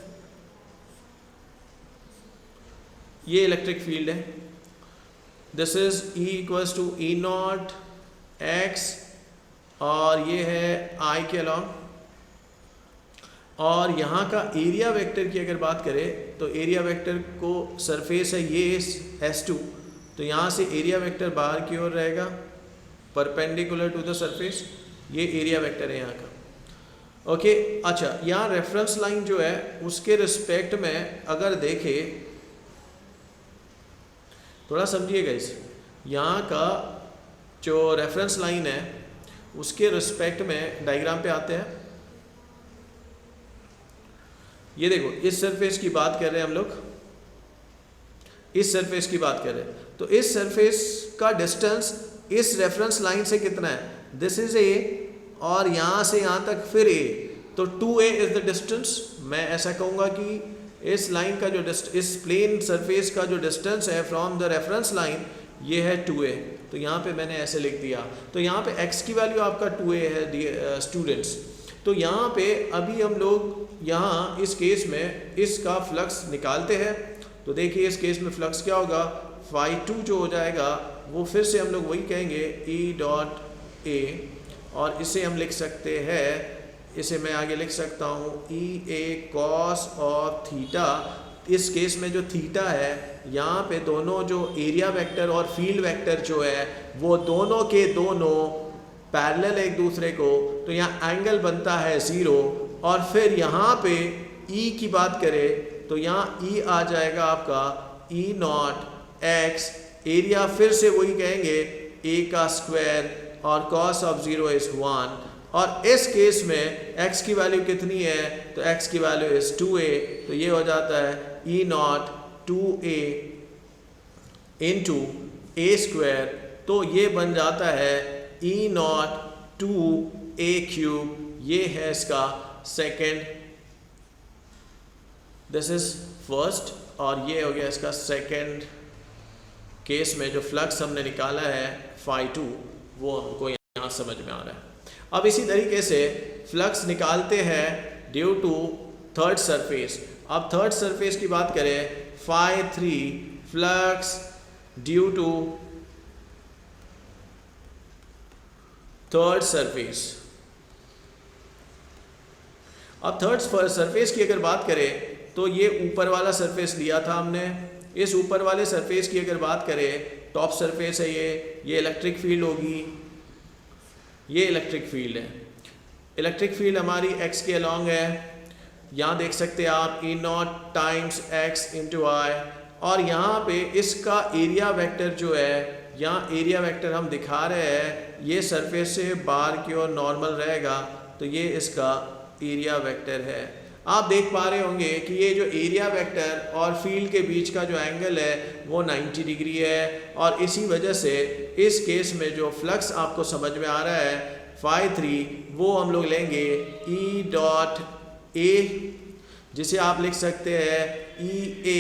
ये इलेक्ट्रिक फील्ड है, this is E = E0 x और ये है I के अलॉन्ग। और यहाँ का एरिया वेक्टर की अगर बात करें तो एरिया वेक्टर को सरफेस है ये S2, तो यहाँ से एरिया वेक्टर बाहर की ओर रहेगा परपेंडिकुलर टू द सरफेस, ये एरिया वेक्टर है यहाँ का। ओके अच्छा, यहाँ रेफरेंस लाइन जो है उसके रिस्पेक्ट में अगर देखें, थोड़ा समझिएगा इसे, यहाँ का जो रेफरेंस लाइन है उसके रिस्पेक्ट में डायग्राम पे आते हैं। ये देखो, इस सरफेस की बात कर रहे हैं हम लोग, इस सरफेस की बात कर रहे हैं, तो इस सरफेस का डिस्टेंस इस रेफरेंस लाइन से कितना है, दिस इज a और यहाँ से यहाँ तक फिर a, तो 2a इज द डिस्टेंस। मैं ऐसा कहूँगा कि इस लाइन का जो इस प्लेन सरफेस का जो डिस्टेंस है फ्रॉम द रेफरेंस लाइन ये है 2a, तो यहाँ पे मैंने ऐसे लिख दिया। तो यहाँ पे x की वैल्यू आपका 2a है स्टूडेंट्स। तो यहाँ पे अभी हम लोग यहाँ इस केस में इसका फ्लक्स निकालते हैं, तो देखिए इस केस में फ्लक्स क्या होगा, φ2 जो हो जाएगा वो फिर से हम लोग वही कहेंगे E.A और इसे हम लिख सकते हैं, इसे मैं आगे लिख सकता हूँ EA cos ऑफ थीटा। इस केस में जो थीटा है यहाँ पे दोनों जो एरिया वेक्टर और फील्ड वेक्टर जो है वो दोनों के दोनों पैरेलल एक दूसरे को, तो यहाँ एंगल बनता है 0। और फिर यहाँ पे E की बात करें तो यहाँ E आ जाएगा आपका E0 x, एरिया फिर से वही कहेंगे a का स्क्वायर और cos ऑफ 0 इज 1। और इस केस में x की वैल्यू कितनी है, तो x की वैल्यू इज 2a, तो ये हो जाता है E0 2a into a square, तो ये बन जाता है E0 2a³। ये है इसका सेकंड, दिस इज फर्स्ट, और ये हो गया इसका सेकंड केस में जो फ्लक्स हमने निकाला है φ2 वो हमको यहाँ समझ में आ रहा है। अब इसी तरीके से फ्लक्स निकालते हैं ड्यू टू थर्ड सरफेस। अब थर्ड सरफेस की बात करें, φ3 flux due to third surface. अब थर्ड सरफेस की अगर बात करें तो ये ऊपर वाला सरफेस लिया था हमने। इस ऊपर वाले सरफेस की अगर बात करें, टॉप सरफेस है ये इलेक्ट्रिक फील्ड होगी, ये इलेक्ट्रिक फील्ड है। इलेक्ट्रिक फील्ड हमारी x के अलॉन्ग है, यहाँ देख सकते हैं आप E0 टाइम्स x इंटू आई। और यहाँ पे इसका एरिया वेक्टर जो है, यहाँ एरिया वेक्टर हम दिखा रहे हैं, ये सरफेस से बाहर की ओर नॉर्मल रहेगा, तो ये इसका एरिया वेक्टर है। आप देख पा रहे होंगे कि ये जो एरिया वेक्टर और फील्ड के बीच का जो एंगल है वो 90 डिग्री है, और इसी वजह से इस केस में जो फ्लक्स आपको समझ में आ रहा है φ3 वो हम लोग लेंगे E.A, जिसे आप लिख सकते हैं EA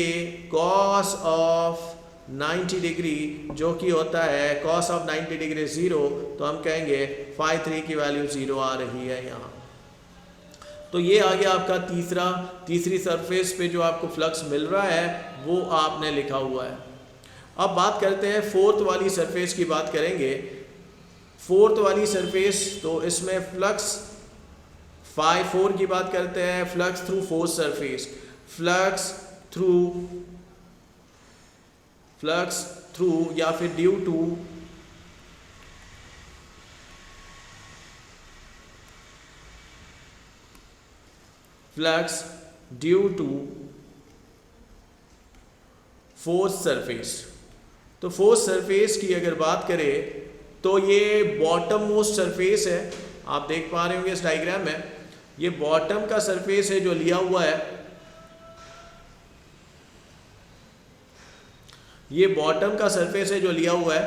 cos ऑफ 90 डिग्री, जो कि होता है cos ऑफ 90 डिग्री 0, तो हम कहेंगे φ3 की वैल्यू 0 आ रही है यहाँ। तो ये आ गया आपका तीसरी सरफेस पे जो आपको फ्लक्स मिल रहा है वो आपने लिखा हुआ है। अब बात करते हैं फोर्थ वाली सरफेस की बात करेंगे। फोर्थ वाली सरफेस, तो इसमें फ्लक्स 4 की बात करते हैं, flux through fourth surface, flux through या फिर due to flux due to fourth surface. तो फोर्थ सरफेस की अगर बात करें तो ये बॉटम मोस्ट सरफेस है, आप देख पा रहे होंगे इस डायग्राम में, ये बॉटम का सरफेस है जो लिया हुआ है, ये बॉटम का सरफेस है जो लिया हुआ है।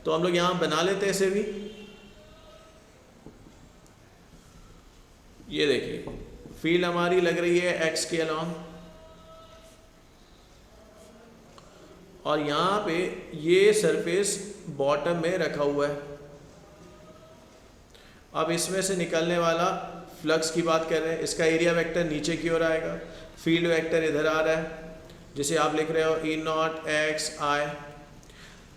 तो हम लोग यहां बना लेते हैं इसे भी। ये देखिए फील्ड हमारी लग रही है एक्स के अलॉन्ग, और यहां पे ये सरफेस बॉटम में रखा हुआ है। अब इसमें से निकलने वाला फ्लक्स की बात कर रहे हैं, इसका एरिया वेक्टर नीचे की ओर आएगा, फील्ड वेक्टर इधर आ रहा है जिसे आप लिख रहे हो E0 xi,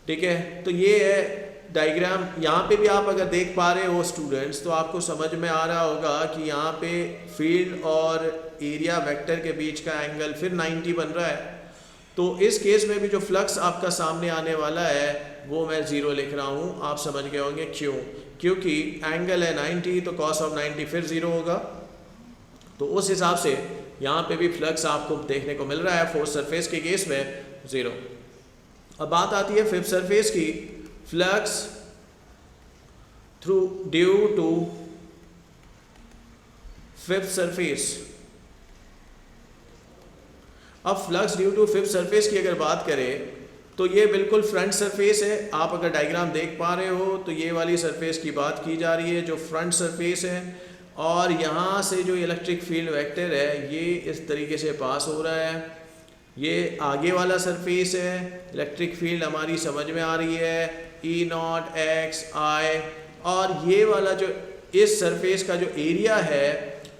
ठीक है। तो ये है डायग्राम। यहाँ पे भी आप अगर देख पा रहे हो स्टूडेंट्स, तो आपको समझ में आ रहा होगा कि यहाँ पे फील्ड और एरिया वेक्टर के बीच का एंगल फिर 90 बन रहा है। तो इस केस में भी जो फ्लक्स आपका सामने आने वाला है वो मैं 0 लिख रहा हूँ। आप समझ गए होंगे क्यों, क्योंकि एंगल है 90, तो cos ऑफ 90 फिर 0 होगा। तो उस हिसाब से यहाँ पे भी फ्लक्स आपको देखने को मिल रहा है फोर्थ सरफेस के केस में 0। अब बात आती है फिफ्थ सरफेस की, flux through due to fifth surface. अब flux due to fifth surface की अगर बात करें तो ये बिल्कुल फ्रंट सरफेस है। आप अगर डायग्राम देख पा रहे हो तो ये वाली सरफेस की बात की जा रही है जो फ्रंट सरफेस है, और यहाँ से जो इलेक्ट्रिक फील्ड वेक्टर है ये इस तरीके से पास हो रहा है। ये आगे वाला सरफेस है, इलेक्ट्रिक फील्ड हमारी समझ में आ रही है E0 xi, और ये वाला जो इस सरफेस का जो एरिया है,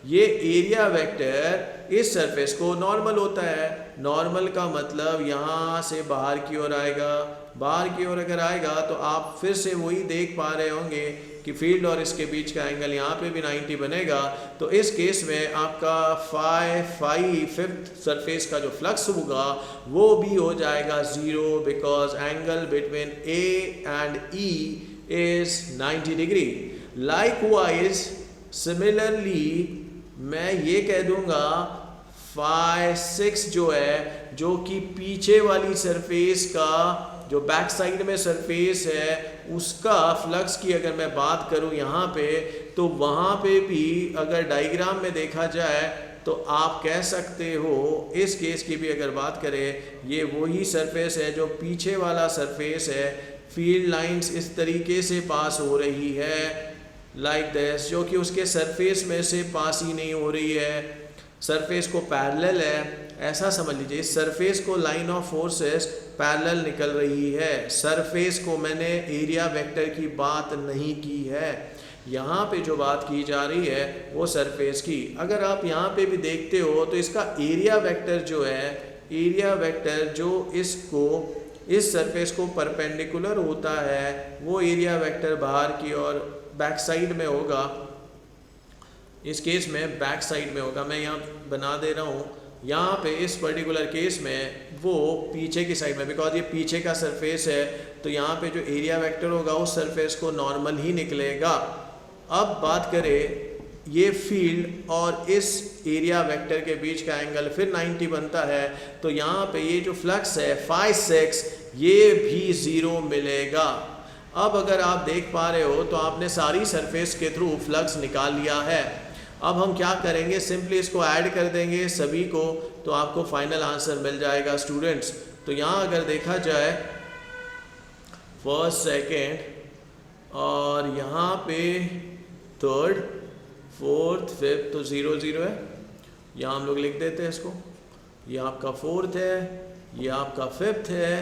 ये एरिया वेक्टर इस सरफेस को नॉर्मल होता है। नॉर्मल का मतलब यहाँ से बाहर की ओर आएगा, बाहर की ओर अगर आएगा तो आप फिर से वही देख पा रहे होंगे कि फील्ड और इसके बीच का एंगल यहाँ पे भी 90 बनेगा। तो इस केस में आपका फाई फिफ्थ सरफेस का जो फ्लक्स होगा वो भी हो जाएगा 0, because angle between A and E is 90 degree. Likewise similarly मैं ये कह दूंगा फाई 6 जो है, जो कि पीछे वाली सरफेस का जो बैक साइड में सरफेस है उसका फ्लक्स की अगर मैं बात करूं यहाँ पे, तो वहाँ पे भी अगर डायग्राम में देखा जाए तो आप कह सकते हो, इस केस की भी अगर बात करें, ये वही सरफेस है जो पीछे वाला सरफेस है। फील्ड लाइंस इस तरीके से पास हो रही है लाइक दिस, जो कि उसके सरफेस में से पास ही नहीं हो रही है, सरफेस को पैरेलल है। ऐसा समझ लीजिए इस सरफेस को लाइन ऑफ फोर्सेस पैरेलल निकल रही है। सरफेस को मैंने एरिया वेक्टर की बात नहीं की है, यहाँ पे जो बात की जा रही है वो सरफेस की। अगर आप यहाँ पे भी देखते हो तो इसका एरिया वेक्टर जो है, एरिया वेक्टर जो इसको इस सरफेस को परपेंडिकुलर होता है, वो एरिया वेक्टर बाहर की ओर बैक साइड में होगा। इस केस में बैक साइड में होगा। मैं यहाँ बना दे रहा हूँ, यहाँ पे इस पर्टिकुलर केस में वो पीछे की साइड में, बिकॉज ये पीछे का सरफेस है तो यहाँ पे जो एरिया वेक्टर होगा उस सरफेस को नॉर्मल ही निकलेगा। अब बात करें ये फील्ड और इस एरिया वेक्टर के बीच का एंगल फिर 90 बनता है, तो यहाँ पे ये जो फ्लक्स है फाई 6 ये भी 0 मिलेगा। अब अगर आप देख पा रहे हो तो आपने सारी सरफेस के थ्रू फ्लक्स निकाल लिया है। अब हम क्या करेंगे, सिंपली इसको ऐड कर देंगे सभी को, तो आपको फाइनल आंसर मिल जाएगा स्टूडेंट्स। तो यहाँ अगर देखा जाए फर्स्ट, सेकेंड और यहाँ पे थर्ड, फोर्थ, फिफ्थ, तो 0 0 है। यहाँ हम लोग लिख देते हैं इसको, ये आपका फोर्थ है, ये आपका फिफ्थ है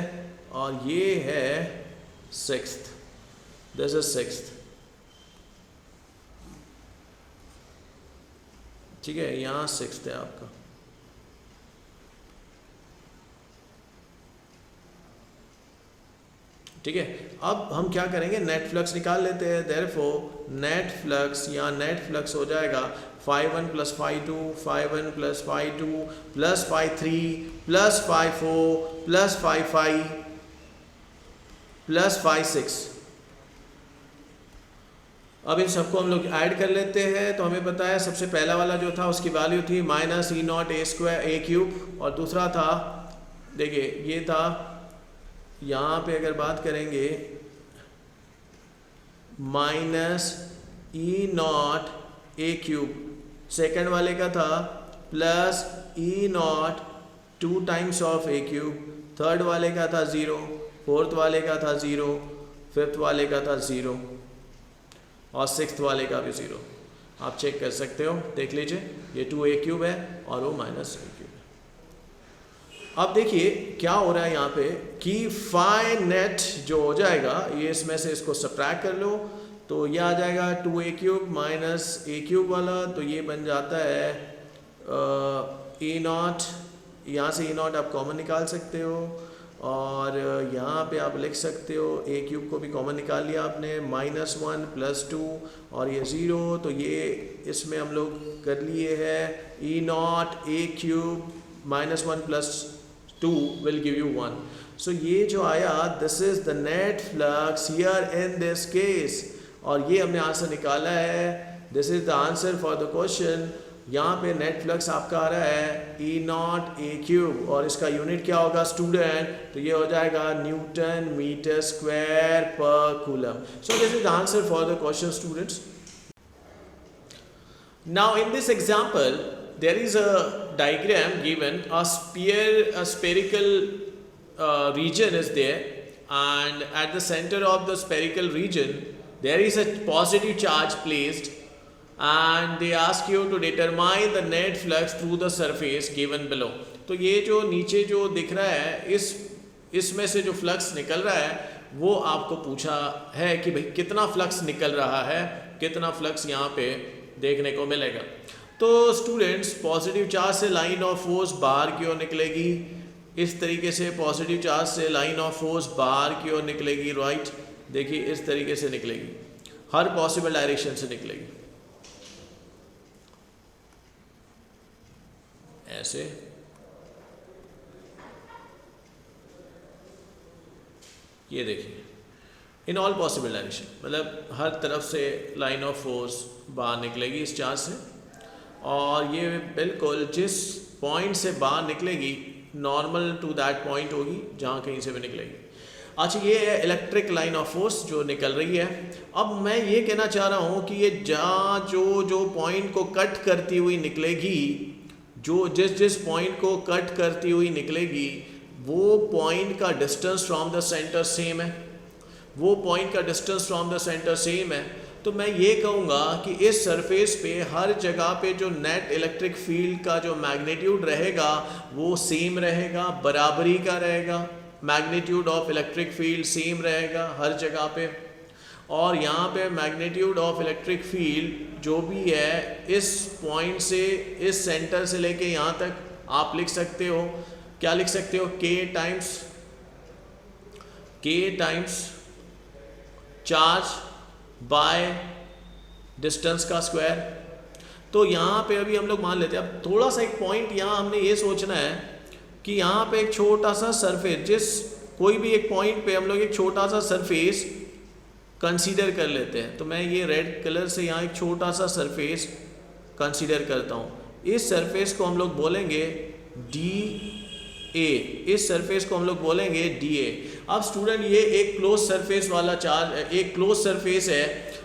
और ये है सिक्स्थ। This is sixth. ठीक है, यहाँ 6 है आपका। ठीक है, अब हम क्या करेंगे, नेट फ्लक्स निकाल लेते हैं। देयरफॉर नेट फ्लक्स, यहाँ नेट फ्लक्स हो जाएगा φ1 + φ2 φ1 + φ2 + φ3 + φ4 + φ5 + φ6। अब इन सबको हम लोग ऐड कर लेते हैं। तो हमें पता है सबसे पहला वाला जो था उसकी वैल्यू थी -E0 और दूसरा था, देखिए ये था, यहाँ पे अगर बात करेंगे -E0 सेकेंड वाले का था +E0 2 times of A3, third वाले का था 0, फोर्थ वाले का था 0, फिफ्थ वाले का था 0 और सिक्स्थ वाले का भी 0। आप चेक कर सकते हो, देख लीजिए ये 2A3 है और वो -A3 है। अब देखिए क्या हो रहा है यहाँ पे कि फाई नेट जो हो जाएगा, ये इसमें से इसको सब्ट्रैक्ट कर लो तो ये आ जाएगा 2A3 - A3 वाला, तो ये बन जाता है E0, यहाँ से E0 आप कॉमन निकाल सकते हो और यहाँ पे आप लिख सकते हो A3 को भी कॉमन निकाल लिया आपने, -1 + 2 और ये 0, तो ये इसमें हम लोग कर लिए है E0 A3 -1 + 2 will give you 1। सो ये जो आया, this is the net flux here in this case, और ये हमने आंसर निकाला है। This is the answer for the question. यहाँ पे नेट फ्लक्स आपका आ रहा है E0 A3 और इसका यूनिट क्या होगा स्टूडेंट, तो ये हो जाएगा Nm²/कूलम। So this is the answer for the question students. Now in this example there is a diagram given, a spherical region is there, and at the center of the spherical region there is a positive charge placed, and they ask you to determine the net flux through the surface given below। तो ये जो नीचे जो दिख रहा है, इसमें से जो फ्लक्स निकल रहा है वो आपको पूछा है कि भाई कितना फ्लक्स निकल रहा है, कितना फ्लक्स यहाँ पे देखने को मिलेगा। तो स्टूडेंट्स, पॉजिटिव चार्ज से लाइन ऑफ फोर्स बाहर की ओर निकलेगी, इस तरीके से पॉजिटिव चार्ज से लाइन ऑफ फोर्स बाहर की ओर निकलेगी, राइट। देखिए इस तरीके से निकलेगी, हर पॉसिबल डायरेक्शन से निकलेगी, ऐसे, ये देखिए इन ऑल पॉसिबल डायरेक्शन, मतलब हर तरफ से लाइन ऑफ फोर्स बाहर निकलेगी इस चार्ज से, और ये बिल्कुल जिस पॉइंट से बाहर निकलेगी नॉर्मल टू दैट पॉइंट होगी जहाँ कहीं से भी निकलेगी। अच्छा, ये है इलेक्ट्रिक लाइन ऑफ फोर्स जो निकल रही है। अब मैं ये कहना चाह रहा हूँ कि ये जहाँ जो पॉइंट को कट करती हुई निकलेगी, जो जिस पॉइंट को कट करती हुई निकलेगी वो पॉइंट का distance from the centre same है, वो पॉइंट का distance from the centre same है। तो मैं ये कहूँगा कि इस सरफेस पे हर जगह पे जो नेट इलेक्ट्रिक फील्ड का जो मैग्नीट्यूड रहेगा वो सेम रहेगा, बराबरी का रहेगा, magnitude of electric field same रहेगा हर जगह पे। और यहाँ पे मैग्नीट्यूड ऑफ इलेक्ट्रिक फील्ड जो भी है इस पॉइंट से, इस सेंटर से लेके यहाँ तक आप लिख सकते हो, क्या लिख सकते हो, K times charge by distance का स्क्वायर। तो यहाँ पे अभी हम लोग मान लेते हैं, अब थोड़ा सा एक पॉइंट यहाँ हमने ये सोचना है कि यहाँ पे एक छोटा सा सरफेस, कोई भी एक पॉइंट पे हम लोग एक छोटा सा सरफेस कंसीडर कर लेते हैं। तो मैं ये रेड कलर से यहाँ एक छोटा सा सरफेस कंसीडर करता हूँ। इस सरफेस को हम लोग बोलेंगे DA, इस सरफेस को हम लोग बोलेंगे DA। अब स्टूडेंट ये एक क्लोज सरफेस वाला चार्ज, एक क्लोज सरफेस है,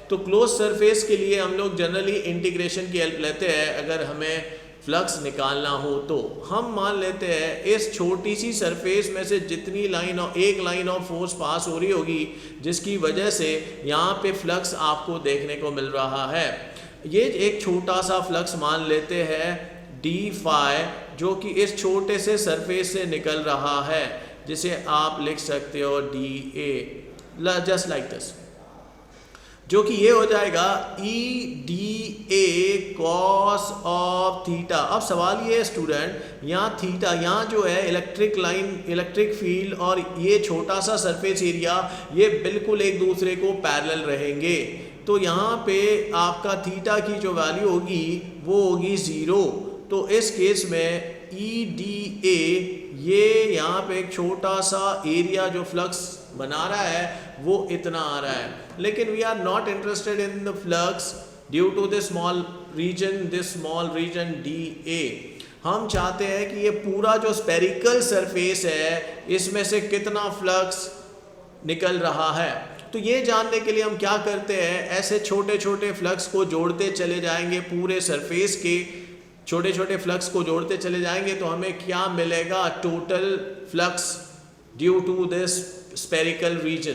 तो क्लोज सरफेस के लिए हम लोग जनरली इंटीग्रेशन की हेल्प लेते हैं। अगर हमें फ्लक्स निकालना हो तो हम मान लेते हैं इस छोटी सी सरफेस में से जितनी एक लाइन ऑफ फोर्स पास हो रही होगी जिसकी वजह से यहाँ पे फ्लक्स आपको देखने को मिल रहा है, ये एक छोटा सा फ्लक्स मान लेते हैं d फाई, जो कि इस छोटे से सरफेस से निकल रहा है, जिसे आप लिख सकते हो DA, जस्ट लाइक दिस। जो कि ये हो जाएगा EDA कॉस ऑफ थीटा। अब सवाल ये है स्टूडेंट, यहाँ थीटा, यहाँ जो है इलेक्ट्रिक लाइन, इलेक्ट्रिक फील्ड और ये छोटा सा सरफेस एरिया, ये बिल्कुल एक दूसरे को पैरेलल रहेंगे। तो यहाँ पे आपका थीटा की जो वैल्यू होगी वो होगी 0। तो इस केस में EDA, ये यहाँ पे एक छोटा सा एरिया जो फ्लक्स बना रहा है वो इतना आ रहा है, लेकिन we are not interested in the flux due to this small region DA। हम चाहते हैं कि ये पूरा जो स्पेरिकल सरफेस है इसमें से कितना फ्लक्स निकल रहा है। तो ये जानने के लिए हम क्या करते हैं, ऐसे छोटे छोटे फ्लक्स को जोड़ते चले जाएंगे, पूरे सरफेस के छोटे छोटे फ्लक्स को जोड़ते चले जाएंगे तो हमें क्या मिलेगा, total flux due to this spherical region.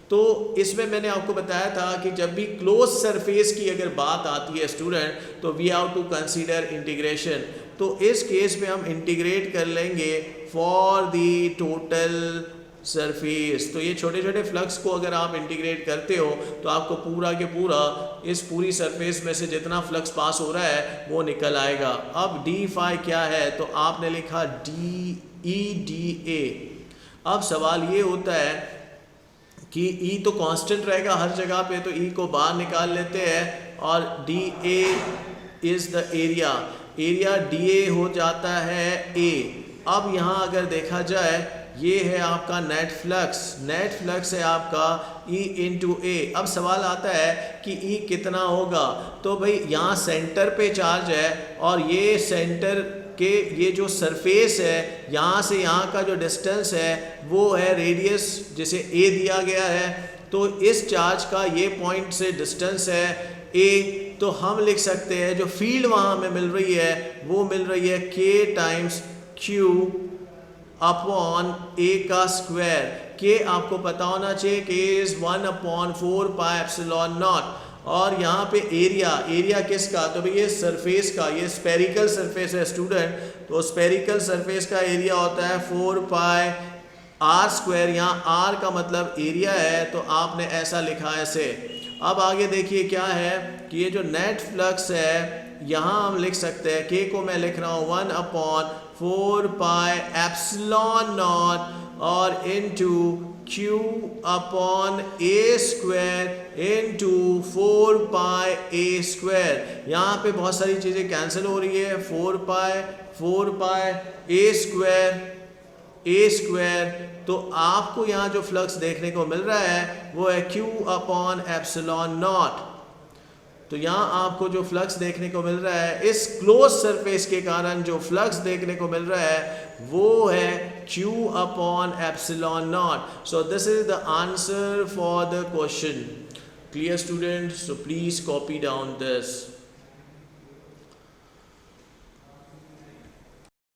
तो इसमें मैंने आपको बताया था कि जब भी क्लोज सरफेस की अगर बात आती है स्टूडेंट, तो we have to consider integration. तो इस केस में हम इंटीग्रेट कर लेंगे फॉर द टोटल सरफेस। तो ये छोटे छोटे फ्लक्स को अगर आप इंटीग्रेट करते हो तो आपको पूरा के पूरा इस पूरी सरफेस में से जितना फ्लक्स पास हो रहा है वो निकल आएगा। अब डी फाई क्या है, तो आपने लिखा DEDA। अब सवाल ये होता है कि E तो कांस्टेंट रहेगा हर जगह पे, तो E को बाहर निकाल लेते हैं और DA is the area DA हो जाता है A। अब यहाँ अगर देखा जाए ये है आपका नेट फ्लक्स है आपका E इंटू A। अब सवाल आता है कि E कितना होगा, तो भाई यहाँ सेंटर पे चार्ज है और ये सेंटर के ये जो सरफेस है यहाँ से यहाँ का जो डिस्टेंस है वो है रेडियस, जिसे A दिया गया है। तो इस चार्ज का ये पॉइंट से डिस्टेंस है A। तो हम लिख सकते हैं जो फील्ड वहाँ हमें मिल रही है वो मिल रही है K times Q upon A का स्क्वायर। K आपको पता होना चाहिए, K is 1/4 pi epsilon not. और यहाँ पे एरिया किसका, तो भाई ये सरफेस का, ये स्पेरिकल सरफेस है स्टूडेंट, तो स्पेरिकल सरफेस का एरिया होता है 4 पाई R स्क्वायर। यहाँ R का मतलब एरिया है, तो आपने ऐसा लिखा है ऐसे। अब आगे देखिए क्या है कि ये जो नेट फ्लक्स है यहाँ हम लिख सकते हैं, K को मैं लिख रहा हूँ 1/4 पाई एप्सिलॉन नॉट और into Q upon A square into 4 pi A square. यहाँ पे बहुत सारी चीज़ें कैंसिल हो रही है, 4 पाई A स्क्वायर। तो आपको यहाँ जो फ्लक्स देखने को मिल रहा है वो है Q अपॉन एप्सिलॉन नॉट। तो यहाँ आपको जो फ्लक्स देखने को मिल रहा है इस क्लोज सरफेस के कारण जो फ्लक्स देखने को मिल रहा है वो है Q upon epsilon not. So this is the answer for the question. Clear students? So please copy down this.